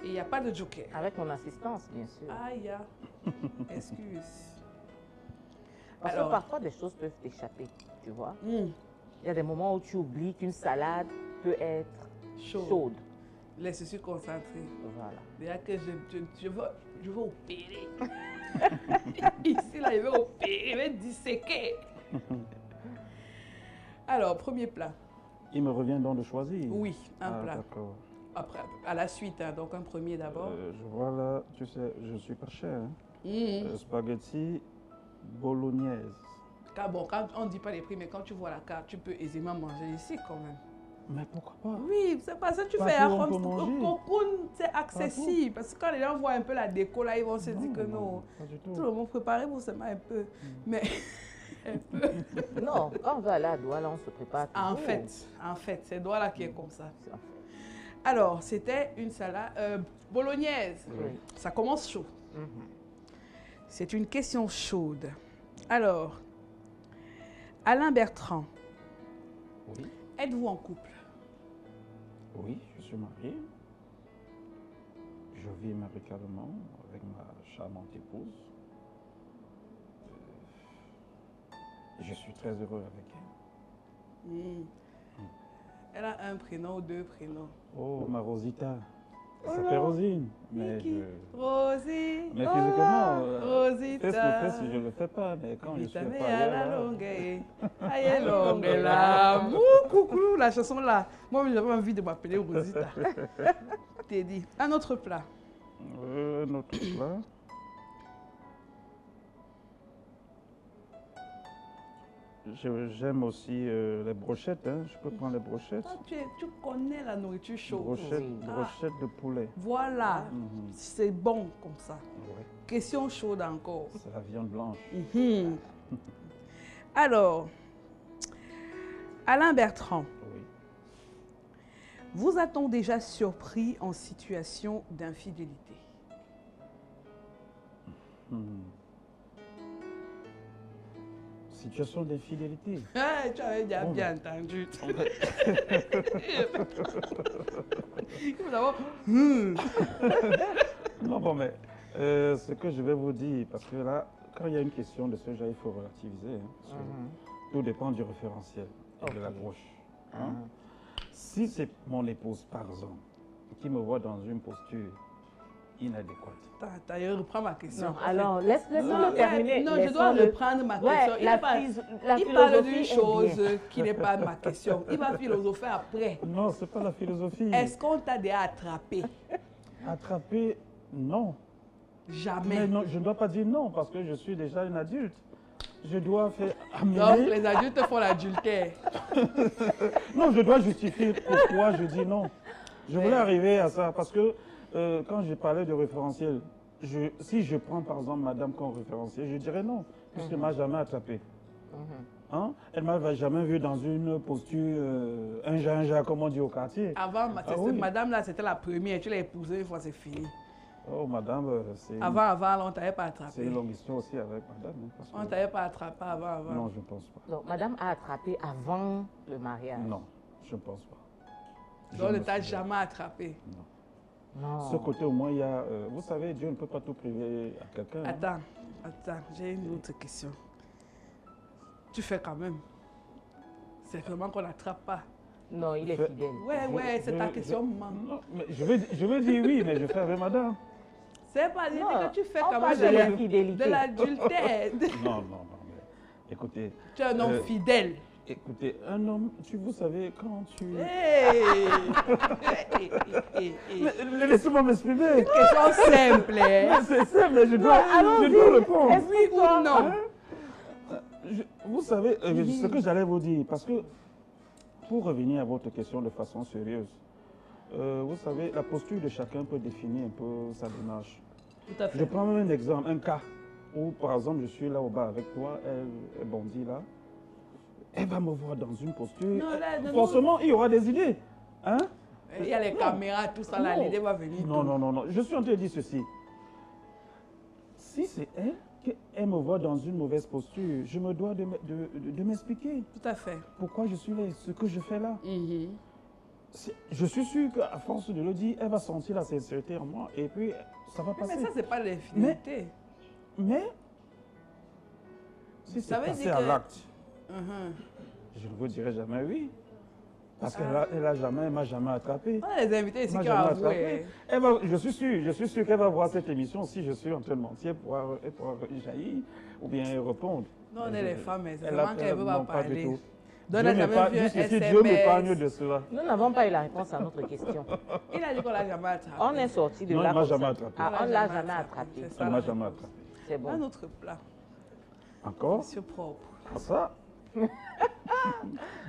Et il n'y a pas de joker. Avec mon assistance, bien sûr. Aïe, excuse. Parce Alors. que parfois, des choses peuvent t'échapper, tu vois. Hmm, Il y a des moments où tu oublies qu'une salade peut être chaud. chaude. Laisse, je suis concentrée. Voilà. Déjà que je veux opérer. Ici, là, je vais opérer, je vais disséquer. Alors, premier plat. Il me revient donc de choisir. Oui, un plat. D'accord. Après, à la suite, hein, donc un premier d'abord. Je vois là, tu sais, je suis pas cher. Hein. Mhm. Spaghetti bolognaise. Car bon, quand on ne dit pas les prix, mais quand tu vois la carte, tu peux aisément manger ici quand même. Mais pourquoi pas? Oui, c'est parce que tu Partout fais on peut au manger. Cocoon, c'est accessible. Parce que quand les gens voient un peu la déco, là, ils vont se dire que non. Pas du tout. Tout le monde préparez-vous seulement un peu. Mais un peu. Non, quand on va aller à Douala, on se prépare toujours. En fait, c'est Douala qui est comme ça. En fait. Alors, c'était une salade bolognaise. Oui. Ça commence chaud. Mhm. C'est une question chaude. Alors, Alain Bertrand, Oui, êtes-vous en couple? oui, je suis marié. Je vis maricalement avec ma charmante épouse. Je suis très heureux avec elle. Hmm. Elle a un prénom ou deux prénoms. Oh, ma Rosita. Oh Ça là. s'appelle Rosine. Mais, Qui? je... Rosie. mais physiquement, Rosita. face to face, je ne le fais pas. Mais quand je suis Vitamine pas à la là, longue. Aïe, longue là. Coucou, la chanson là. Moi, j'avais envie de m'appeler Rosita. T'es dit. Un autre plat. notre plat. J'aime aussi les brochettes. Hein. Je peux prendre les brochettes. Ah, tu connais la nourriture chaude. Brochettes, Oui. brochettes de poulet. Voilà. Mhm. C'est bon comme ça. Ouais, Question chaude encore. c'est la viande blanche. Mhm. Alors, Alain Bertrand, Oui. vous a-t-on déjà surpris en situation d'infidélité? Mhm. Situation d'infidélité. Ah, tu avais déjà Bon, bien entendu. On va- Il faut d'abord, Non, bon, mais ce que je vais vous dire, parce que là, quand il y a une question de ce genre, il faut relativiser. Hein, parce que tout dépend du référentiel et de la broche. Hein. Si c'est mon épouse, par exemple, qui me voit dans une posture inadéquate, Attends, je reprends ma question. Non, alors, laisse-le terminer. Non, je dois Laissons-le. reprendre ma Ouais, question. la il parle philosophie d'une est chose bien. qui n'est pas de ma question. Il va philosopher après. non, c'est pas la philosophie. Est-ce qu'on t'a déjà attrapé? Attraper, non. Jamais. Mais non, je ne dois pas dire non, parce que je suis déjà une adulte. Je dois faire Donc, amener. les adultes font l'adultère. Non, je dois justifier pourquoi je dis non. Je voulais arriver à ça, parce que quand je parlais de référentiel, si je prends par exemple madame comme référentiel, je dirais non, puisqu'elle ne m'a jamais attrapé. Hein? Elle ne m'a jamais vu dans une posture, un jar, comme on dit au quartier. Avant, oui. madame là, c'était la première. Tu l'as épousée une fois, c'est fini. Oh, madame, c'est Avant, on ne t'avait pas c'est attrapé. une longue histoire aussi avec madame. Hein, parce On ne que- t'avait pas attrapé avant. Non, je ne pense pas. Donc, madame a attrapé avant le mariage. Non, je ne pense pas. Je Donc, on ne me t'a souviens. jamais attrapé. Non. Ce côté, au moins, il y a. Vous savez, Dieu ne peut pas tout priver à quelqu'un. hein. Attends, j'ai une autre question. Tu fais quand même. C'est vraiment qu'on n'attrape pas. Non, il est fidèle. Ouais, c'est ta question, maman. Non, mais je veux dire oui, mais je fais avec madame. C'est pas dire Non, que tu fais on comme parle de l'infidélité. de l'adultère. Non. Mais écoutez. Tu es un homme fidèle. Écoutez, un homme, vous savez, quand tu... Mais laissez-moi m'exprimer. Une question simple. Mais c'est simple, mais je dois répondre. Oui ou non? Vous savez, ce que j'allais vous dire, parce que pour revenir à votre question de façon sérieuse, vous savez, la posture de chacun peut définir un peu sa démarche. Tout à fait. Je prends un exemple, un cas où, par exemple, je suis là au bar avec toi, elle bondit là, elle va me voir dans une posture. Non, forcément, il y aura des idées. Hein? Il y a les caméras, tout ça, là, l'idée va venir. Non. Je suis en train de dire ceci. Si c'est elle qu'elle me voit dans une mauvaise posture, je me dois de m'expliquer. Tout à fait. Pourquoi je suis là, ce que je fais là. Je suis sûr qu'à force de le dire, elle va sentir la sincérité en moi et puis ça va passer. Mais ça, c'est pas l'infidélité. Mais si c'est passé à l'acte, je ne vous dirai jamais oui. Parce qu'elle elle m'a jamais attrapé. On a les invités ici qui ont avoué. Je suis sûr qu'elle va voir cette émission si je suis en train de mentir pour jaillir ou bien répondre. Non, on est les femmes, mais c'est vraiment qu'elle ne veut pas parler. Dieu m'épargne de cela. Nous n'avons pas eu la réponse à notre question. Il a dit qu'on l'a jamais attrapé. On est sorti de non, là. Il m'a jamais attrapé. Ah, on ne l'a jamais attrapé. Il ne m'a jamais attrapé. C'est bon. Un autre plat. Encore? Monsieur propre. Ça?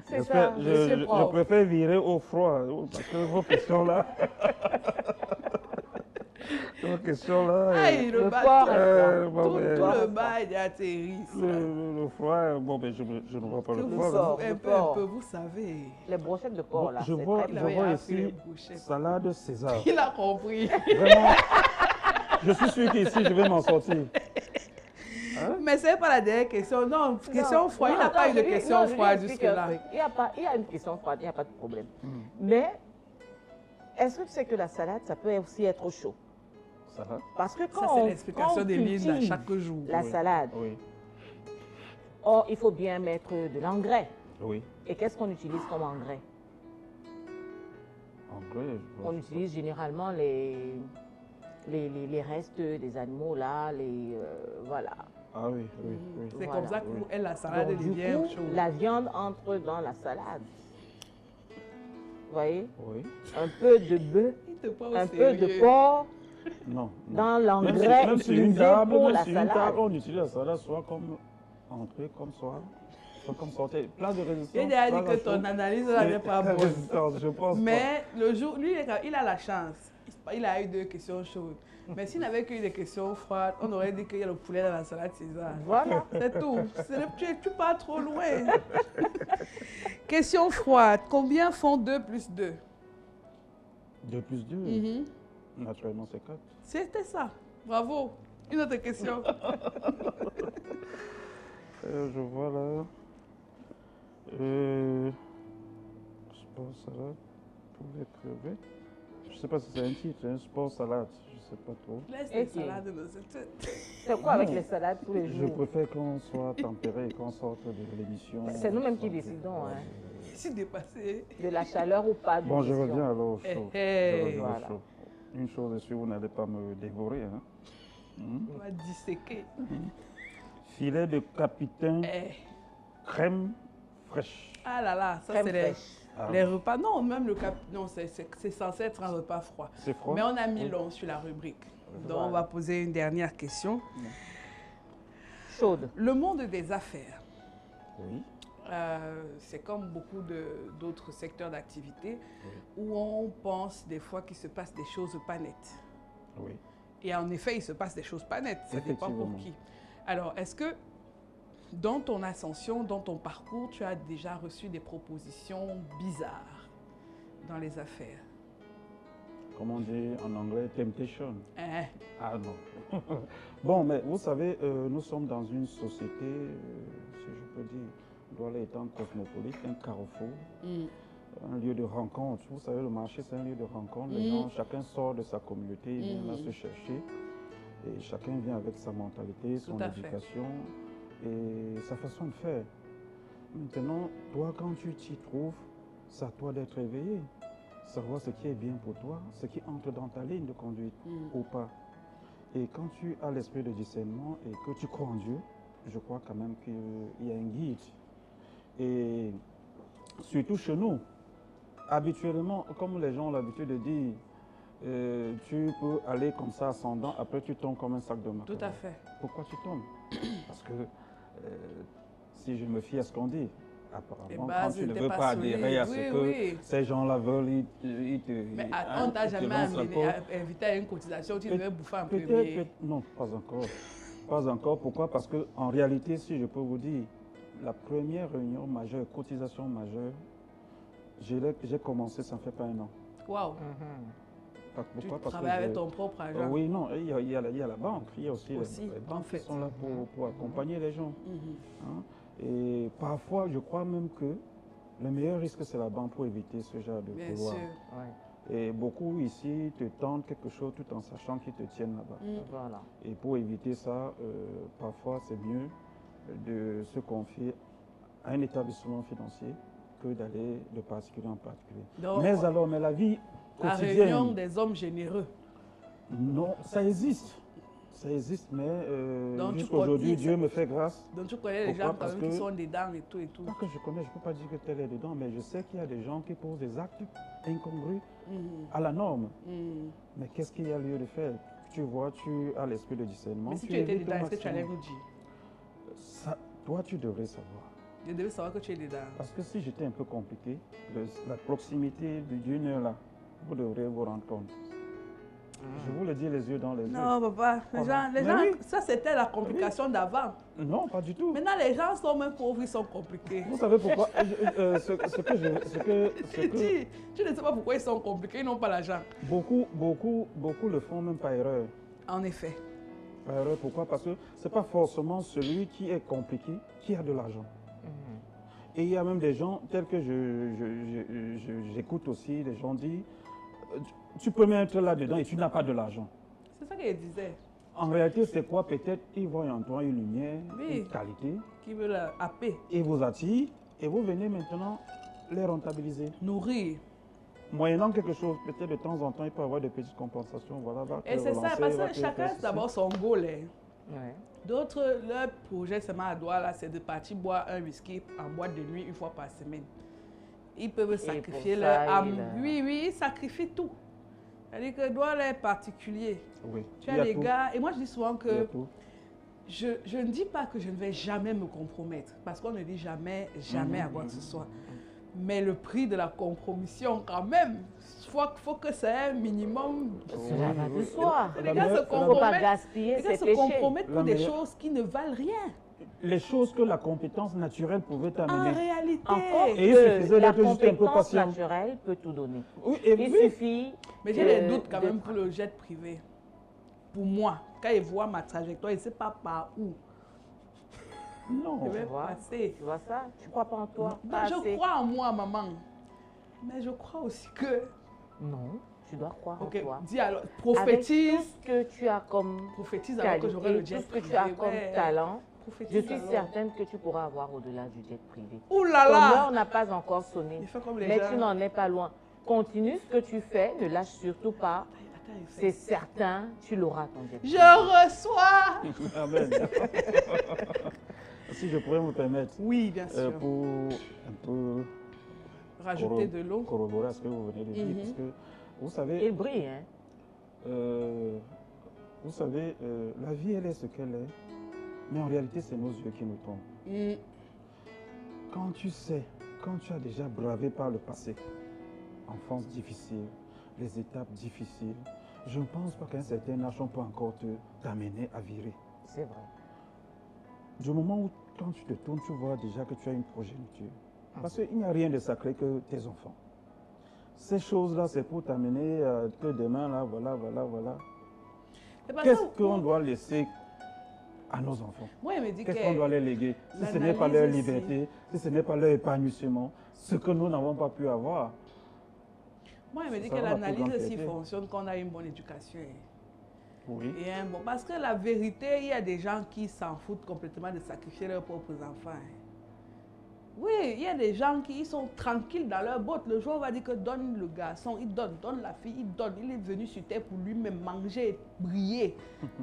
C'est ça, je préfère virer au froid, parce que vos questions là... vos questions là... Aïe, le bateau, tout le bail il atterrisse. Le froid, bon, ben, je ne vois pas le froid. Un peu, vous savez. Les brochettes de porc, là. Je vois ici salade César. Il a compris. Vraiment, je suis sûr qu'ici, je vais m'en sortir. Hein? Mais ce n'est pas la dernière question. Non, question froide. Il n'a pas eu de question froide jusque-là. Il y a une question froide, il n'y a pas de problème. Mais, est-ce que tu sais que la salade, ça peut aussi être chaud? Salade? Parce que quand c'est l'explication d'Éline chaque jour. La salade. Oui. Or, il faut bien mettre de l'engrais. Oui. Et qu'est-ce qu'on utilise comme engrais? Engrais, on utilise généralement les restes des animaux là, voilà. Ah oui. C'est comme ça que la salade devient chaude. La viande entre dans la salade. Vous voyez? Oui. Un peu de bœuf, un peu de porc. Non. Dans l'engrais utilisé pour la salade. On utilise la salade soit comme entrée, soit comme sortie. Plat de résistance. Il a dit que ton analyse n'avait pas bonne. Résistance, je pense. Mais le jour, lui, il a la chance. Il a eu 2 questions chaudes. Mais s'il n'avait qu'une des questions froides, on aurait dit qu'il y a le poulet dans la salade César. Voilà. C'est tout. Tu pars trop loin. Question froide. Combien font 2 plus 2? 2 plus 2? Naturellement, c'est 4. C'était ça. Bravo. Une autre question. Je vois là. Sport salade, poulet crevé. Je ne sais pas si c'est un titre, sport salade. Je ne sais pas trop. Laisse les salades. C'est quoi avec les salades tous les jours? Je préfère qu'on soit tempéré et qu'on sorte de l'émission. C'est nous-mêmes qui décidons. Hein. Je suis dépassée. De la chaleur ou pas de Bon, je reviens alors au chaud. Voilà. Une chose est sûre, vous n'allez pas me dévorer. Hein. On va disséquer. Filet de capitaine, crème fraîche. Ah là là, ça c'est les repas. Non, même le non, c'est censé être un repas froid. C'est froid. Mais on a mis long sur la rubrique. Donc on va poser une dernière question. Chaude. Le monde des affaires. Oui. C'est comme beaucoup d'autres secteurs d'activité où on pense des fois qu'il se passe des choses pas nettes. Oui. Et en effet, il se passe des choses pas nettes. Ça dépend pour qui. Alors, est-ce que dans ton ascension, dans ton parcours, tu as déjà reçu des propositions bizarres dans les affaires? Comment on dit en anglais, temptation? Ah non. Bon, mais vous savez, nous sommes dans une société, si je peux dire, Douala étant cosmopolite, un carrefour, un lieu de rencontre. Vous savez, le marché, c'est un lieu de rencontre. Les gens, chacun sort de sa communauté, il vient là se chercher. Et chacun vient avec sa mentalité, son éducation et sa façon de faire. Maintenant, toi, quand tu t'y trouves, c'est à toi d'être éveillé. Savoir ce qui est bien pour toi, ce qui entre dans ta ligne de conduite ou pas. Et quand tu as l'esprit de discernement et que tu crois en Dieu, je crois quand même qu'il y a un guide. Et surtout chez nous, habituellement, comme les gens ont l'habitude de dire, tu peux aller comme ça ascendant, après tu tombes comme un sac de macarons. Tout à fait. Pourquoi tu tombes? Parce que si je me fie à ce qu'on dit, apparemment, quand tu ne veux pas adhérer à ce que ces gens-là veulent, ils te... Mais on t'a jamais invité à une cotisation, tu devais bouffer un peu. Non, pas encore. Pas encore. Pourquoi? Parce qu'en réalité, si je peux vous dire, la première réunion majeure, cotisation majeure, j'ai commencé, ça ne fait pas un an. Waouh! Pourquoi? Tu travailles avec ton propre argent? Oui, non, il y a la banque, il y a aussi les banques qui sont là pour accompagner les gens. Hein? Et parfois, je crois même que le meilleur risque, c'est la banque pour éviter ce genre de pouvoir. Et beaucoup ici te tendent quelque chose tout en sachant qu'ils te tiennent là-bas. Voilà. Et pour éviter ça, parfois, c'est mieux de se confier à un établissement financier que d'aller de particulier en particulier. Donc, mais la vie la quotidienne... réunion des hommes généreux. Non, ça existe. Ça existe, mais jusqu'aujourd'hui, Dieu me fait grâce. Donc tu connais les gens quand même qui sont dedans et tout et tout. Pas que je connais, je ne peux pas dire que tel est dedans, mais je sais qu'il y a des gens qui posent des actes incongrus à la norme. Mais qu'est-ce qu'il y a lieu de faire? Tu vois, tu as l'esprit de discernement. Mais si tu étais dedans, est-ce que tu allais nous dire? Ça, toi, tu devrais savoir. Je devais savoir que tu es dedans. Parce que si j'étais un peu compliqué, la proximité d'une heure là, vous devrez vous rendre compte. Je vous le dis les yeux dans les yeux. Non, papa. Les gens, oui. Ça, c'était la complication d'avant. Non, pas du tout. Maintenant, les gens sont même pauvres, ils sont compliqués. Vous savez pourquoi? Tu ne sais pas pourquoi ils sont compliqués, ils n'ont pas l'argent. Beaucoup le font même par erreur. En effet. Par erreur, pourquoi? Parce que ce n'est pas forcément celui qui est compliqué qui a de l'argent. Et il y a même des gens, tels que j'écoute aussi, les gens disent, tu peux même être là-dedans et tu n'as pas de l'argent. C'est ça qu'il disait. En réalité, c'est quoi? Peut-être ils voient en toi une lumière, une qualité. Qui veut la happer. Et vous attire et vous venez maintenant les rentabiliser. Nourrir. Moyennant quelque chose, peut-être de temps en temps, il peut y avoir des petites compensations. Voilà, et c'est ça, parce que chacun a d'abord son goal. D'autres, leur projet seulement à doigt, là, c'est de partir boire un whisky en boîte de nuit une fois par semaine. Ils peuvent sacrifier leur âme. Oui, ils sacrifient tout. C'est-à-dire que doigt est particulier. Oui. Tu as les gars, et moi je dis souvent que je ne dis pas que je ne vais jamais me compromettre, parce qu'on ne dit jamais à quoi que ce soit. Mais le prix de la compromission, quand même, faut que c'est un minimum. Cela va de soi. Les gars se compromettent pour des choses qui ne valent rien. Les choses que la compétence naturelle pouvait t'amener. En réalité. Encore et que la compétence naturelle peut tout donner. Oui, il suffit. Mais j'ai des doutes quand même pour le jet privé. Pour moi, quand il voit ma trajectoire, il ne sait pas par où. Non. Je vais passer. Tu vois ça? Tu ne crois pas en toi? Je crois en moi, maman. Mais je crois aussi que... Non, tu dois croire en toi. Dis alors, prophétise. Avec tout ce que tu as comme alors que j'aurai le jet tout ce que privé. Tu as comme talent, je suis alors. certaine que tu pourras avoir au-delà du jet privé. Ouh là Ton là! heure n'a pas encore sonné, mais tu n'en es pas loin. Continue ce que tu fais, ne lâche surtout pas. C'est certain, tu l'auras ton jet privé. Je reçois! Amen. Si je pourrais me permettre. Oui, bien sûr. Pour un peu rajouter de l'eau. Corroborer à ce que vous venez de dire. Parce que, vous savez... Il brille, hein? Vous savez, la vie, elle est ce qu'elle est. Mais en réalité, c'est nos yeux qui nous trompent. Quand tu sais, quand tu as déjà bravé par le passé, enfance difficile, les étapes difficiles, je ne pense pas qu'à un certain âge, on peut encore t'amener à virer. C'est vrai. Du moment où, quand tu te tournes, tu vois déjà que tu as une progéniture. Parce qu'il n'y a rien de sacré que tes enfants. Ces choses-là, c'est pour t'amener que demain, là, voilà. Qu'est-ce qu'on doit laisser à nos enfants? Moi, il me dit qu'est-ce qu'on doit les léguer? Si ce n'est pas leur liberté, si ce n'est pas leur épanouissement, ce que nous n'avons pas pu avoir. Moi, il me dit que l'analyse aussi fonctionne quand on a une bonne éducation. Oui. Et parce que la vérité, il y a des gens qui s'en foutent complètement de sacrifier leurs propres enfants. Oui, il y a des gens qui sont tranquilles dans leur botte. Le jour, on va dire que donne le garçon, il donne la fille, il donne. Il est venu sur terre pour lui-même manger, briller.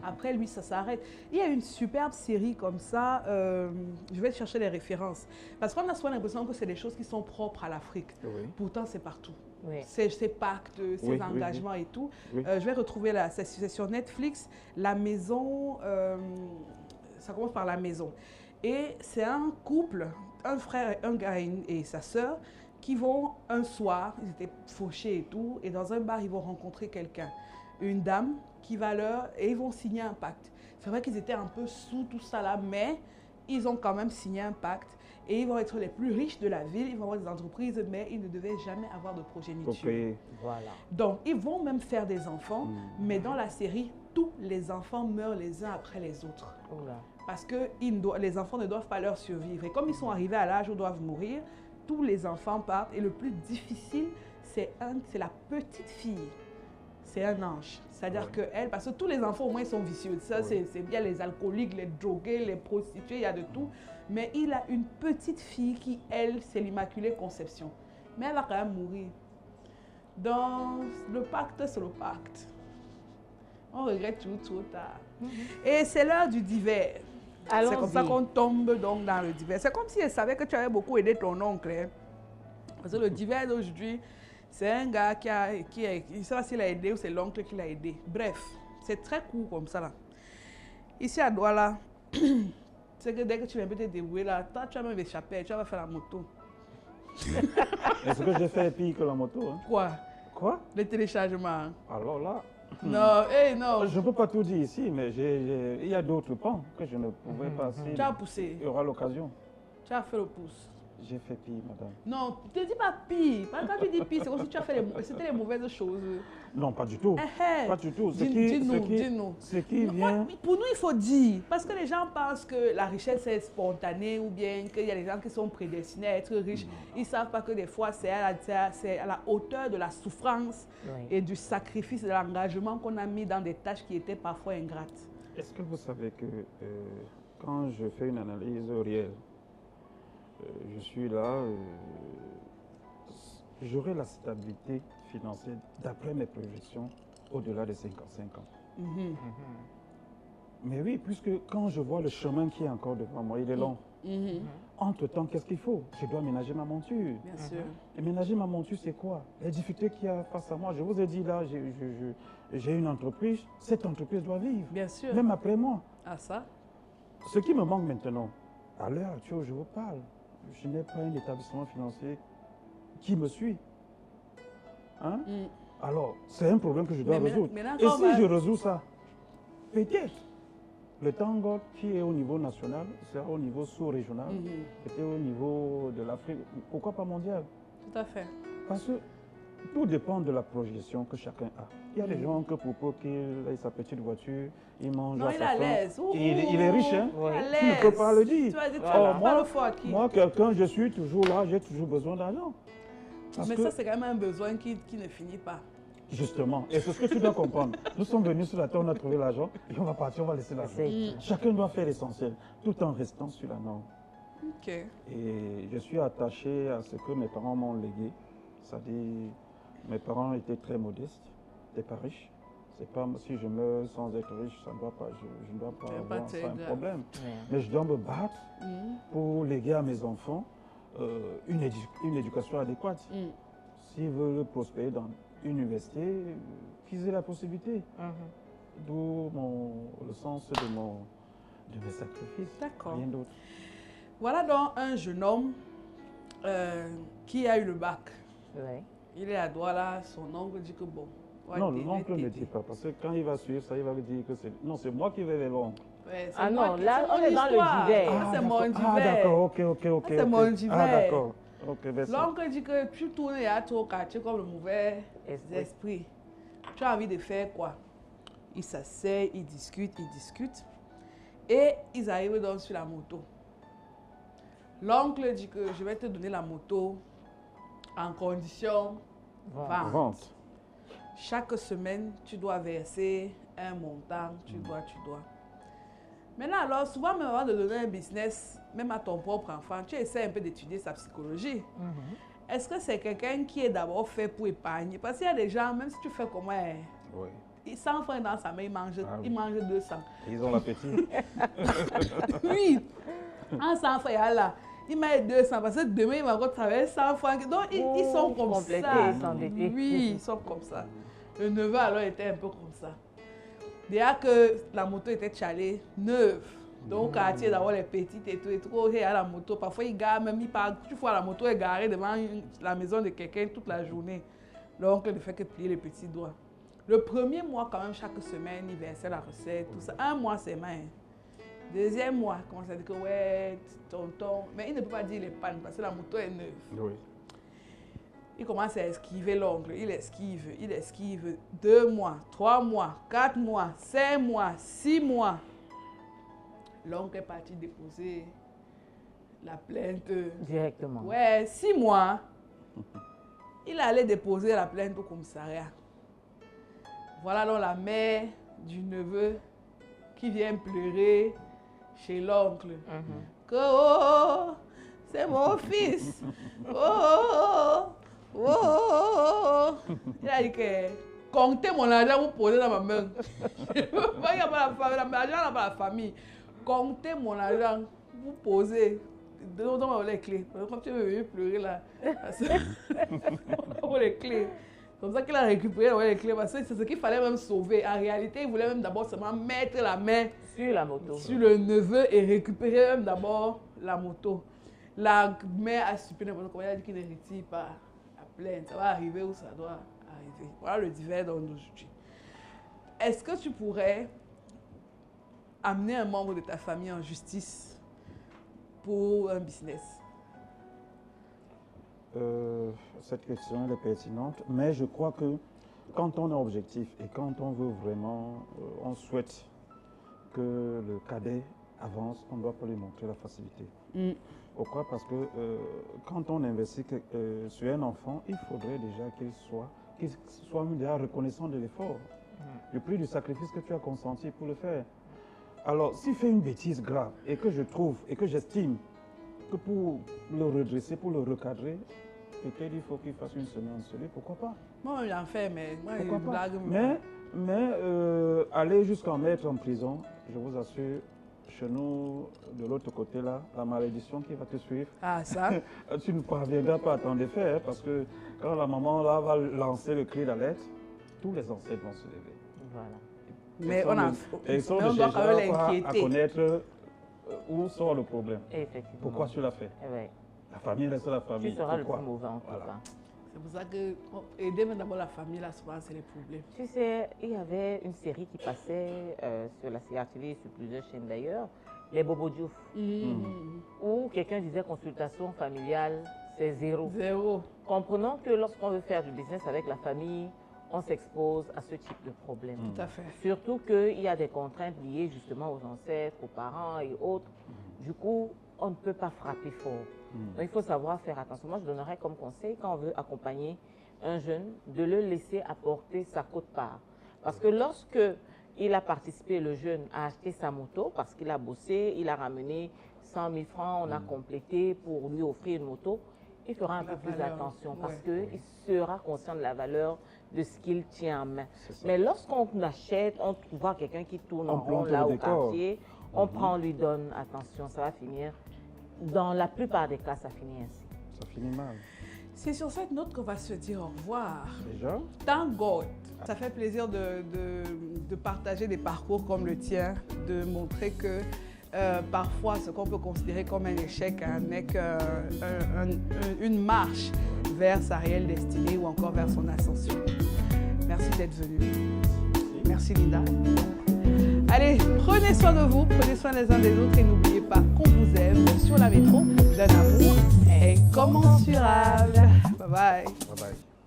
Après, lui, ça s'arrête. Il y a une superbe série comme ça. Je vais chercher les références. Parce qu'on a souvent l'impression que c'est des choses qui sont propres à l'Afrique. Oui. Pourtant, c'est partout. Oui. Ces pactes, ces Oui, engagements et tout. Oui. Je vais retrouver là, c'est sur Netflix, La Maison, ça commence par La Maison. Et c'est un couple, un frère, un gars et sa sœur, qui vont un soir, ils étaient fauchés et tout, et dans un bar, ils vont rencontrer quelqu'un, une dame qui va et ils vont signer un pacte. C'est vrai qu'ils étaient un peu sous tout ça là, mais ils ont quand même signé un pacte et ils vont être les plus riches de la ville, ils vont avoir des entreprises, mais ils ne devaient jamais avoir de progéniture. Ok. Voilà. Donc, ils vont même faire des enfants, mais dans la série, tous les enfants meurent les uns après les autres. Oula. Parce que les enfants ne doivent pas leur survivre. Et comme ils sont arrivés à l'âge où ils doivent mourir, tous les enfants partent. Et le plus difficile, c'est la petite fille. C'est un ange. C'est-à-dire que elle, parce que tous les enfants, au moins, ils sont vicieux. Ça, c'est bien les alcooliques, les drogués, les prostituées, il y a de tout. Mais il a une petite fille qui, elle, c'est l'Immaculée Conception. Mais elle va quand même mourir. Donc, le pacte, c'est le pacte. On regrette tout trop tard. Et c'est l'heure du divers. C'est comme ça qu'on tombe donc dans le divers. C'est comme si elle savait que tu avais beaucoup aidé ton oncle. Hein. Parce que le divers d'aujourd'hui, c'est un gars qui il ne sait pas s'il a aidé ou c'est l'oncle qui l'a aidé. Bref, c'est très court comme ça là. Ici à Douala, c'est que dès que tu viens te débrouiller là, toi tu vas même échapper, tu vas faire la moto. Est-ce que j'ai fait pire que la moto? Hein? Quoi? Quoi? Le téléchargement. Alors là, Non, non. je ne peux pas tout dire ici, mais il y a d'autres pans que je ne pouvais pas citer. Tu as poussé. Il y aura l'occasion. Tu as fait le pouce. J'ai fait pire, madame. Non, ne dis pas pire. Parce que quand tu dis pire, c'est comme si tu as fait c'était les mauvaises choses. Non, pas du tout. Pas du tout. Dis-nous. Ce qui vient... Pour nous, il faut dire. Parce que les gens pensent que la richesse est spontanée ou bien qu'il y a des gens qui sont prédestinés à être riches. Ils ne savent pas que des fois, c'est à la hauteur de la souffrance et du sacrifice, de l'engagement qu'on a mis dans des tâches qui étaient parfois ingrates. Est-ce que vous savez que quand je fais une analyse réelle, je suis là, j'aurai la stabilité financière d'après mes projections au-delà de 55 ans. Mais oui, puisque quand je vois le chemin qui est encore devant moi, il est long. Entre-temps, qu'est-ce qu'il faut? Je dois ménager ma monture. Bien sûr. Et ménager ma monture, c'est quoi? Les difficultés qu'il y a face à moi. Je vous ai dit là, j'ai une entreprise, cette entreprise doit vivre. Bien sûr. Même après moi. Ah ça? Ce qui me manque maintenant, à l'heure actuelle où je vous parle, je n'ai pas un établissement financier qui me suit. Hein? Alors, c'est un problème que je dois résoudre. Et si je résous ça, peut-être le Tango qui est au niveau national sera au niveau sous-régional, peut-être au niveau de l'Afrique, pourquoi pas mondial? Tout à fait. Parce que tout dépend de la projection que chacun a. Il y a des gens que pour peu qu'il ait sa petite voiture, il mange à sa faim. Il est riche, hein? Tu ne peux pas le dire. Moi, quelqu'un, je suis toujours là, j'ai toujours besoin d'argent. Mais ça, c'est quand même un besoin qui ne finit pas. Justement, et c'est ce que tu dois comprendre. Nous sommes venus sur la terre, on a trouvé l'argent, et on va partir, on va laisser l'argent. Chacun doit faire l'essentiel, tout en restant sur la norme. Ok. Et je suis attaché à ce que mes parents m'ont légué. C'est-à-dire, mes parents étaient très modestes, n'étaient pas riches. C'est pas si je meurs sans être riche, ça ne doit pas, je ne dois pas avoir ça, un problème. Mais je dois me battre pour léguer à mes enfants une éducation adéquate. S'ils veulent prospérer dans une université, qu'ils aient la possibilité. D'où le sens de mes sacrifices. D'accord. Rien d'autre. Voilà donc un jeune homme qui a eu le bac. Il est à Douala, son oncle dit que bon. Non, l'oncle ne dit pas, parce que quand il va suivre ça, il va lui dire que c'est... Non, c'est moi qui vais vers l'oncle. Ah non, là, on est dans le divers. C'est mon divers. Ah d'accord, ok. C'est mon divers. Ah d'accord. L'oncle dit que tu tournes à ton quartier comme le mauvais esprit. Tu as envie de faire quoi? Ils s'asseyent, ils discutent. Et ils arrivent donc sur la moto. L'oncle dit que je vais te donner la moto en condition vente. Chaque semaine, tu dois verser un montant, tu dois. Maintenant, alors, souvent, même avant de donner un business, même à ton propre enfant, tu essaies un peu d'étudier sa psychologie. Est-ce que c'est quelqu'un qui est d'abord fait pour épargner? Parce qu'il y a des gens, même si tu fais comment, Oui. 100 francs dans sa main, il mange 200. Ils ont l'appétit. Oui, en 100 francs, il y a là. Il met 200 parce que demain, il va encore travailler 100 francs. Donc, ils sont comme ça. Oui, ils sont comme ça. Le neveu, alors, était un peu comme ça. Déjà que la moto était chalée, neuve. Donc, quartier d'avoir les petites et tout, il y a la moto. Parfois, il gare, même il part. Tu vois, la moto est garée devant la maison de quelqu'un toute la journée. L'oncle ne fait que plier les petits doigts. Le premier mois, quand même, chaque semaine, il versait la recette, tout ça. Un mois, c'est main. Deuxième mois, il commence à dire que ouais, tonton. Mais il ne peut pas dire les pannes parce que la moto est neuve. Oui. Il commence à esquiver l'oncle. Il esquive. 2 mois, 3 mois, 4 mois, 5 mois, 6 mois. L'oncle est parti déposer la plainte. Directement. Ouais, 6 mois. Il allait déposer la plainte au commissariat. Voilà donc la mère du neveu qui vient pleurer chez l'oncle. Que oh, c'est mon fils. Oh. Il a dit que comptez mon argent, vous posez dans ma main. Il n'y a pas l'argent n'a pas la famille. Comptez mon argent, vous posez. Donne-moi les clés. Comme tu veux venir pleurer là. Les clés. Comme ça qu'il a récupéré les clés. Parce que c'est ce qu'il fallait même sauver. En réalité, il voulait même d'abord seulement mettre la main sur la moto. Sur le neveu et récupérer même d'abord la moto. La mère a supprimé n'importe comment. Elle a dit qu'il ne retire pas la plainte. Ça va arriver où ça doit arriver. Voilà le divers d'aujourd'hui. Est-ce que tu pourrais amener un membre de ta famille en justice pour un business? Cette question elle est pertinente, mais je crois que quand on est objectif et quand on veut vraiment, on souhaite que le cadet avance, on ne doit pas lui montrer la facilité. Pourquoi? Parce que quand on investit sur un enfant, il faudrait déjà qu'il soit déjà reconnaissant de l'effort, du prix du sacrifice que tu as consenti pour le faire. Alors, s'il fait une bêtise grave et que je trouve et que j'estime que pour le redresser, pour le recadrer, peut-être il faut qu'il fasse une semaine sur lui, pourquoi pas? Moi, j'en fais, mais moi, pourquoi je pas? blague. Mais aller jusqu'à en mettre en prison, je vous assure, chez nous, de l'autre côté là, la malédiction qui va te suivre. Ah, ça? Tu ne parviendras pas à t'en défaire, hein, parce que quand la maman là va lancer le cri d'alerte, tous les ancêtres vont se lever. Voilà. Mais on doit quand même l'inquiéter. À connaître où sort le problème. Effectivement. Pourquoi tu l'as fait? Oui. La famille reste la famille. Tu seras pourquoi? le plus mauvais en tout Voilà. cas. C'est pour ça que aider d'abord la famille, là, souvent, c'est les problèmes. Tu sais, il y avait une série qui passait sur la CRTV, sur plusieurs chaînes d'ailleurs, les Bobo Diouf, où quelqu'un disait consultation familiale, c'est zéro. Comprenons que lorsqu'on veut faire du business avec la famille, on s'expose à ce type de problème. Tout à fait. Surtout qu'il y a des contraintes liées justement aux ancêtres, aux parents et autres. Du coup, on ne peut pas frapper fort. Donc il faut savoir faire attention. Moi, je donnerais comme conseil, quand on veut accompagner un jeune, de le laisser apporter sa quote-part. Parce que lorsque il a participé, le jeune, à acheter sa moto, parce qu'il a bossé, il a ramené 100 000 francs, on a complété pour lui offrir une moto, il fera un peu plus attention parce qu'il sera conscient de la valeur de ce qu'il tient en main. Mais lorsqu'on achète, on voit quelqu'un qui tourne en rond là au quartier, on prend, on lui donne attention, ça va finir. Dans la plupart des cas, ça finit ainsi. Ça finit mal. C'est sur cette note qu'on va se dire au revoir. Déjà? Thank God. Ça fait plaisir de partager des parcours comme le tien, de montrer que parfois ce qu'on peut considérer comme un échec n'est qu'une marche vers sa réelle destinée ou encore vers son ascension. Merci d'être venu. Merci Linda. Allez, prenez soin de vous, prenez soin les uns des autres et n'oubliez pas qu'on vous aime sur la métro d'un amour incommensurable. Bye bye.